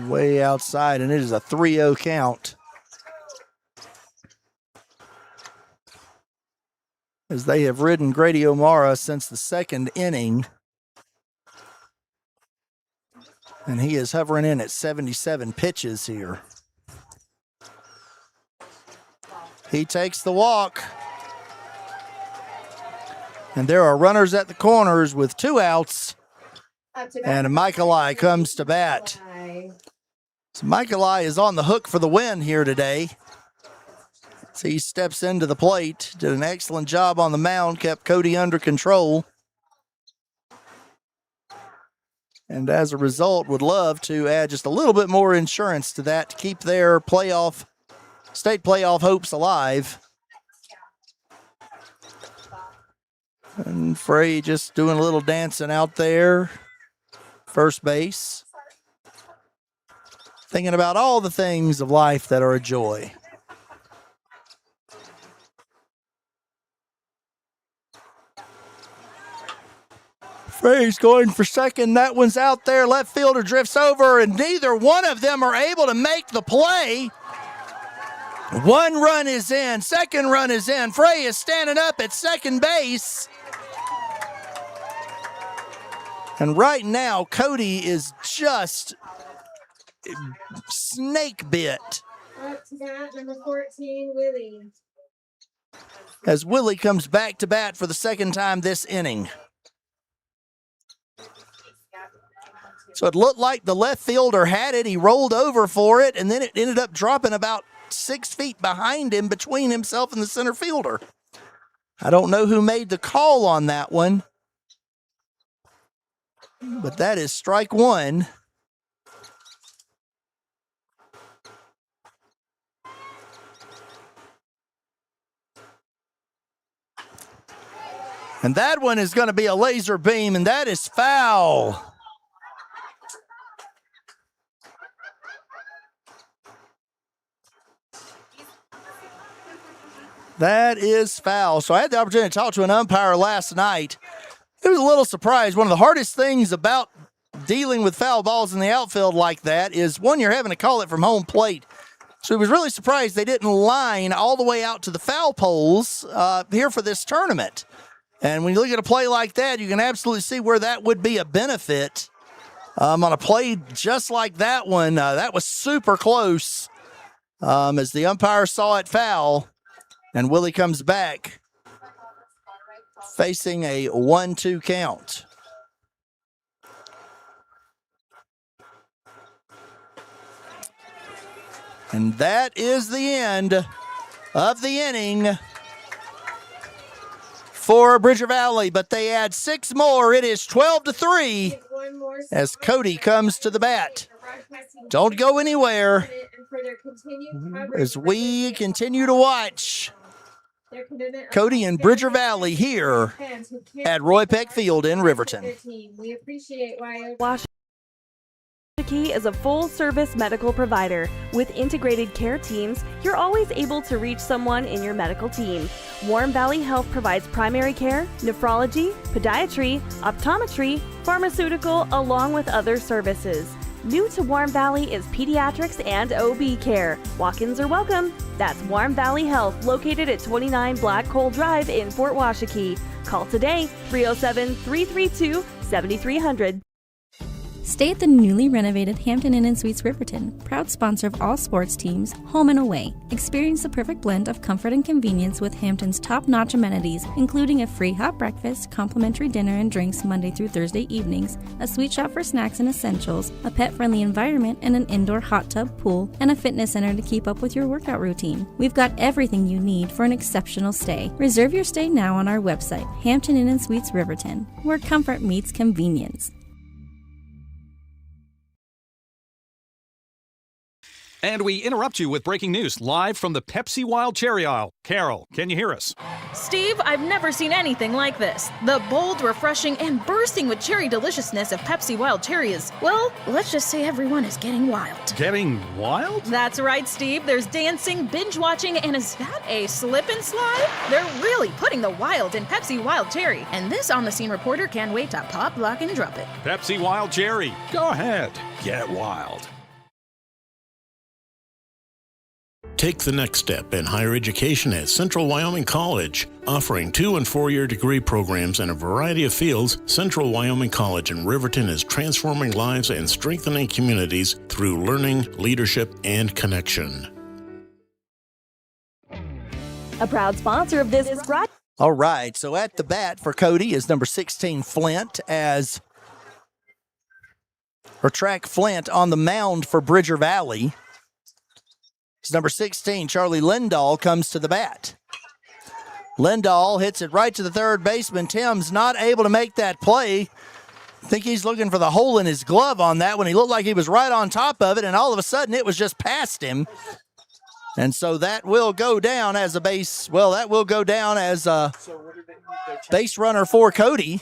Way outside, and it is a 3-0 count. As they have ridden Grady O'Mara since the second inning. And he is hovering in at 77 pitches here. He takes the walk. And there are runners at the corners with 2 outs. And Michaeli comes to bat. So Michaeli is on the hook for the win here today. So he steps into the plate, did an excellent job on the mound, kept Cody under control. And as a result, would love to add just a little bit more insurance to that to keep their state playoff hopes alive. And Frey just doing a little dancing out there. First base. Thinking about all the things of life that are a joy. Frey's going for second. That one's out there. Left fielder drifts over, and neither one of them are able to make the play. One run is in. Second run is in. Frey is standing up at second base. And right now, Cody is just snake bit. Up to bat, number 14, Willie. As Willie comes back to bat for the second time this inning. So it looked like the left fielder had it. He rolled over for it, and then it ended up dropping about 6 feet behind him between himself and the center fielder. I don't know who made the call on that one. But that is strike one. And that one is going to be a laser beam, and that is foul. That is foul. So I had the opportunity to talk to an umpire last night. It was a little surprised. One of the hardest things about dealing with foul balls in the outfield like that is, one, you're having to call it from home plate. So he was really surprised they didn't line all the way out to the foul poles here for this tournament. And when you look at a play like that, you can absolutely see where that would be a benefit. On a play just like that one, that was super close as the umpire saw it foul. And Willie comes back facing a 1-2 count. And that is the end of the inning for Bridger Valley, but they add 6 more. It is 12-3 as Cody comes to the bat. Don't go anywhere as we continue to watch Cody and Bridger Valley here at Roy Peck Field in Riverton. We appreciate Washakie is a full-service medical provider. With integrated care teams, you're always able to reach someone in your medical team. Warm Valley Health provides primary care, nephrology, podiatry, optometry, pharmaceutical, along with other services. New to Warm Valley is pediatrics and OB care. Walk-ins are welcome. That's Warm Valley Health, located at 29 Black Coal Drive in Fort Washakie. Call today, 307-332-7300. Stay at the newly renovated Hampton Inn & Suites Riverton, proud sponsor of all sports teams, home and away. Experience the perfect blend of comfort and convenience with Hampton's top-notch amenities, including a free hot breakfast, complimentary dinner and drinks Monday through Thursday evenings, a sweet shop for snacks and essentials, a pet-friendly environment and an indoor hot tub pool, and a fitness center to keep up with your workout routine. We've got everything you need for an exceptional stay. Reserve your stay now on our website, Hampton Inn & Suites Riverton, where comfort meets convenience. And we interrupt you with breaking news live from the Pepsi Wild Cherry aisle. Carol, can you hear us? Steve, I've never seen anything like this. The bold, refreshing, and bursting with cherry deliciousness of Pepsi Wild Cherry is, well, let's just say everyone is getting wild. Getting wild? That's right, Steve. There's dancing, binge-watching, and is that a slip and slide? They're really putting the wild in Pepsi Wild Cherry. And this on-the-scene reporter can't wait to pop, lock, and drop it. Pepsi Wild Cherry. Go ahead. Get wild. Take the next step in higher education at Central Wyoming College. Offering 2- and 4-year degree programs in a variety of fields, Central Wyoming College in Riverton is transforming lives and strengthening communities through learning, leadership, and connection. A proud sponsor of this is brought. All right, so at the bat for Cody is number 16, Flint, Flint on the mound for Bridger Valley. It's number 16, Charlie Lindahl, comes to the bat. Lindahl hits it right to the third baseman. Tim's not able to make that play. I think he's looking for the hole in his glove on that one. He looked like he was right on top of it, and all of a sudden it was just past him. And so that will go down as a base runner for Cody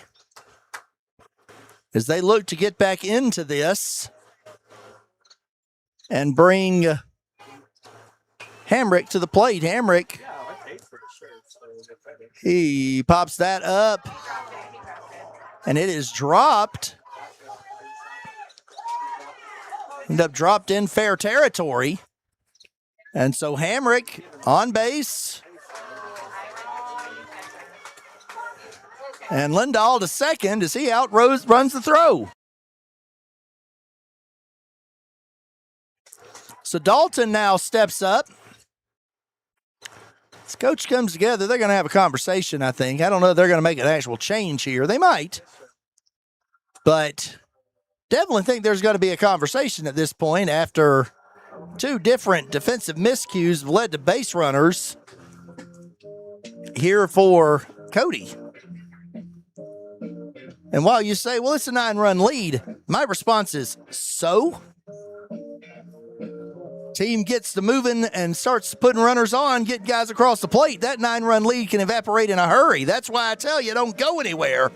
as they look to get back into this and bring Hamrick to the plate. Hamrick, he pops that up, and it is dropped. Ended up dropped in fair territory. And so Hamrick on base. And Lindahl to second as he runs the throw. So Dalton now steps up. As coach comes together, they're going to have a conversation, I think. I don't know if they're going to make an actual change here. They might. But definitely think there's going to be a conversation at this point after two different defensive miscues led to base runners here for Cody. And while you say, well, it's a 9-run lead, my response is, so? Team gets to moving and starts putting runners on, getting guys across the plate. That 9-run lead can evaporate in a hurry. That's why I tell you, don't go anywhere.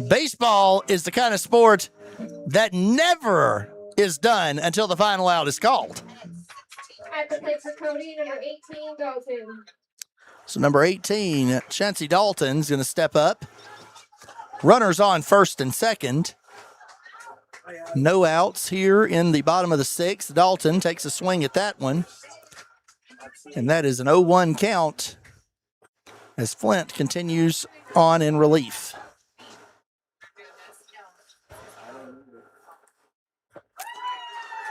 Baseball is the kind of sport that never is done until the final out is called. At the plate for Cody, number 18, Dalton. So number 18, Chancey Dalton's going to step up. Runners on first and second. No outs here in the bottom of the sixth. Dalton takes a swing at that one. And that is an 0-1 count as Flint continues on in relief.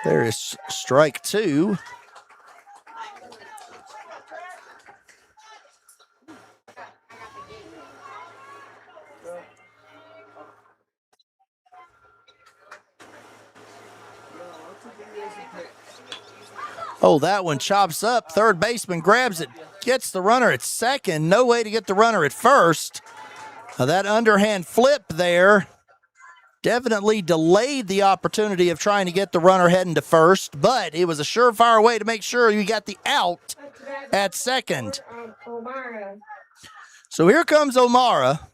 There is strike two. Oh, that one chops up. Third baseman grabs it, gets the runner at second. No way to get the runner at first. That underhand flip there definitely delayed the opportunity of trying to get the runner heading to first, but it was a surefire way to make sure you got the out at second. So here comes O'Mara.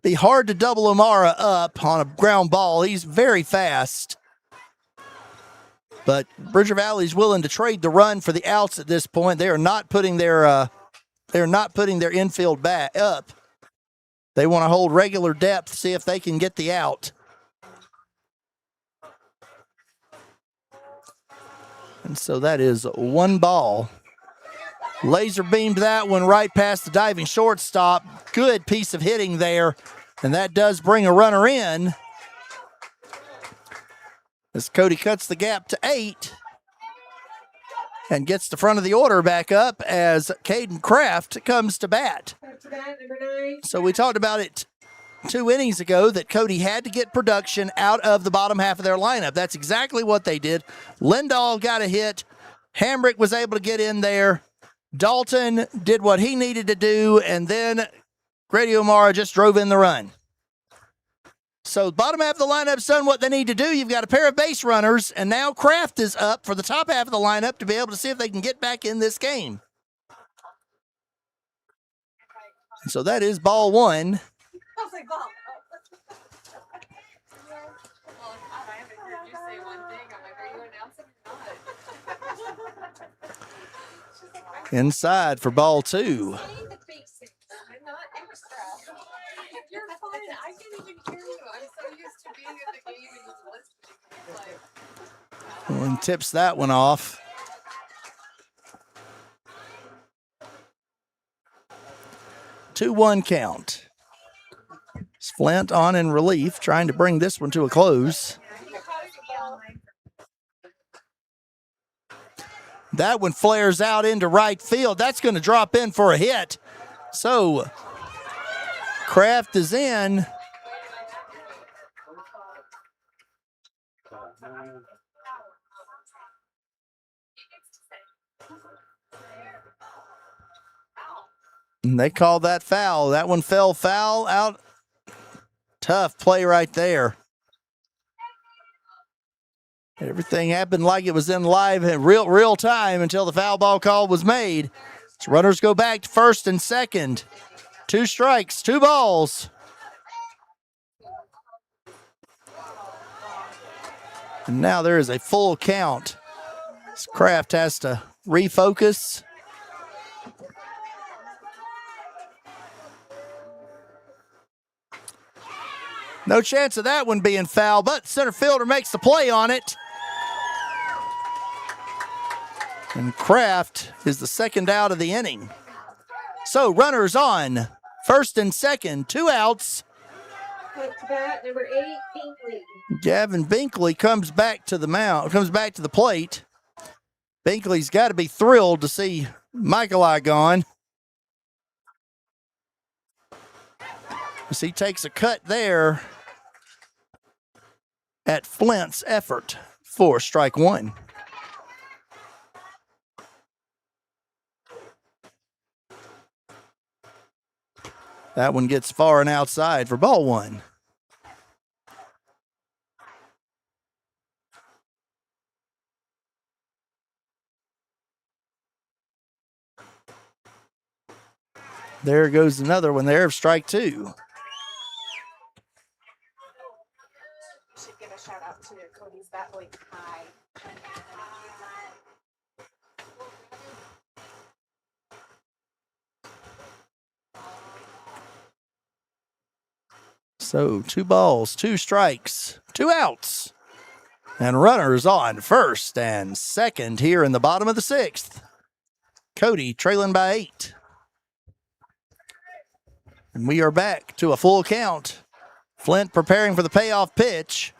Be hard to double O'Mara up on a ground ball. He's very fast. But Bridger Valley's willing to trade the run for the outs at this point. They are not putting their infield back up. They want to hold regular depth, see if they can get the out. And so that is one ball. Laser beamed that one right past the diving shortstop. Good piece of hitting there. And that does bring a runner in. As Cody cuts the gap to 8 and gets the front of the order back up as Caden Kraft comes to bat. So we talked about it 2 innings ago that Cody had to get production out of the bottom half of their lineup. That's exactly what they did. Lindahl got a hit. Hamrick was able to get in there. Dalton did what he needed to do, and then Grady O'Mara just drove in the run. So bottom half of the lineup's done what they need to do. You've got a pair of base runners, and now Kraft is up for the top half of the lineup to be able to see if they can get back in this game. So that is ball one. Inside for ball two. You're fine. I can't even hear you. I'm so used to being at the game and just listening. And tips that one off. 2-1 count. Flint on in relief, trying to bring this one to a close. That one flares out into right field. That's going to drop in for a hit. So Kraft is in. And they call that foul. That one fell foul out. Tough play right there. Everything happened like it was in live in real time until the foul ball call was made. So runners go back to first and second. 2 strikes, 2 balls. And now there is a full count. Kraft has to refocus. No chance of that one being foul, but center fielder makes the play on it. And Kraft is the second out of the inning. So runners on, first and second, 2 outs. Up to bat, number 8, Binkley. Gavin Binkley comes back to the mound, comes back to the plate. Binkley's got to be thrilled to see Michaeli gone. As he takes a cut there at Flint's effort for strike one. That one gets far and outside for ball one. There goes another one there of strike two. Should give a shout out to Cody's Bat Boy Kai. So 2 balls, 2 strikes, 2 outs. And runners on first and second here in the bottom of the 6th. Cody trailing by 8. And we are back to a full count. Flint preparing for the payoff pitch.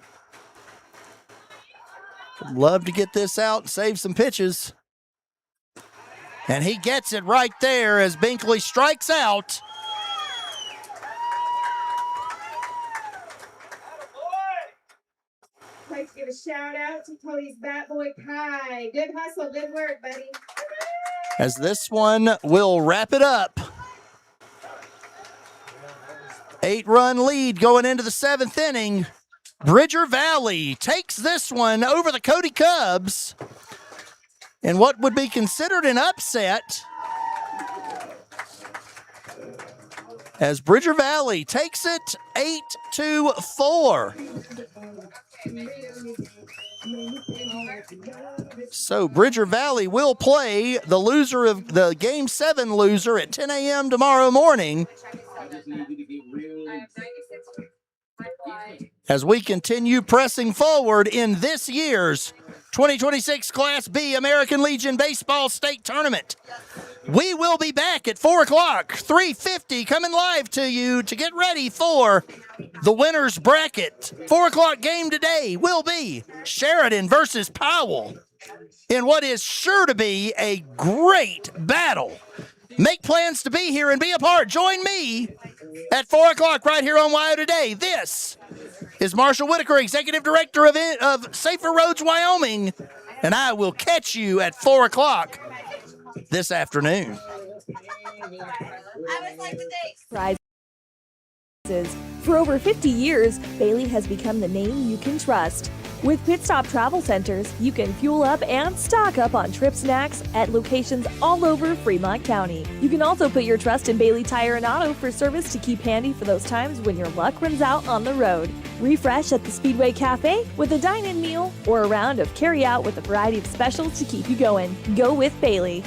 Would love to get this out and save some pitches. And he gets it right there as Binkley strikes out. I'd like to give a shout out to Cody's Bat Boy Kai. Good hustle, good work, buddy. As this one will wrap it up. 8-run lead going into the 7th inning. Bridger Valley takes this one over the Cody Cubs in what would be considered an upset, as Bridger Valley takes it 8-4. So Bridger Valley will play the loser of the Game 7 loser at 10 a.m. tomorrow morning, as we continue pressing forward in this year's 2026 Class B American Legion Baseball State Tournament. We will be back at 4 o'clock, 3:50, coming live to you to get ready for the winner's bracket. 4 o'clock game today will be Sheridan versus Powell in what is sure to be a great battle. Make plans to be here and be a part. Join me at 4 o'clock right here on WYO Today. This is Marshall Whitaker, Executive Director of Safer Roads, Wyoming, and I will catch you at 4 o'clock this afternoon. Rising services. For over 50 years, Bailey has become the name you can trust. With Pit Stop Travel Centers, you can fuel up and stock up on trip snacks at locations all over Fremont County. You can also put your trust in Bailey Tire and Auto for service to keep handy for those times when your luck runs out on the road. Refresh at the Speedway Cafe with a dine-in meal or a round of carry-out with a variety of specials to keep you going. Go with Bailey.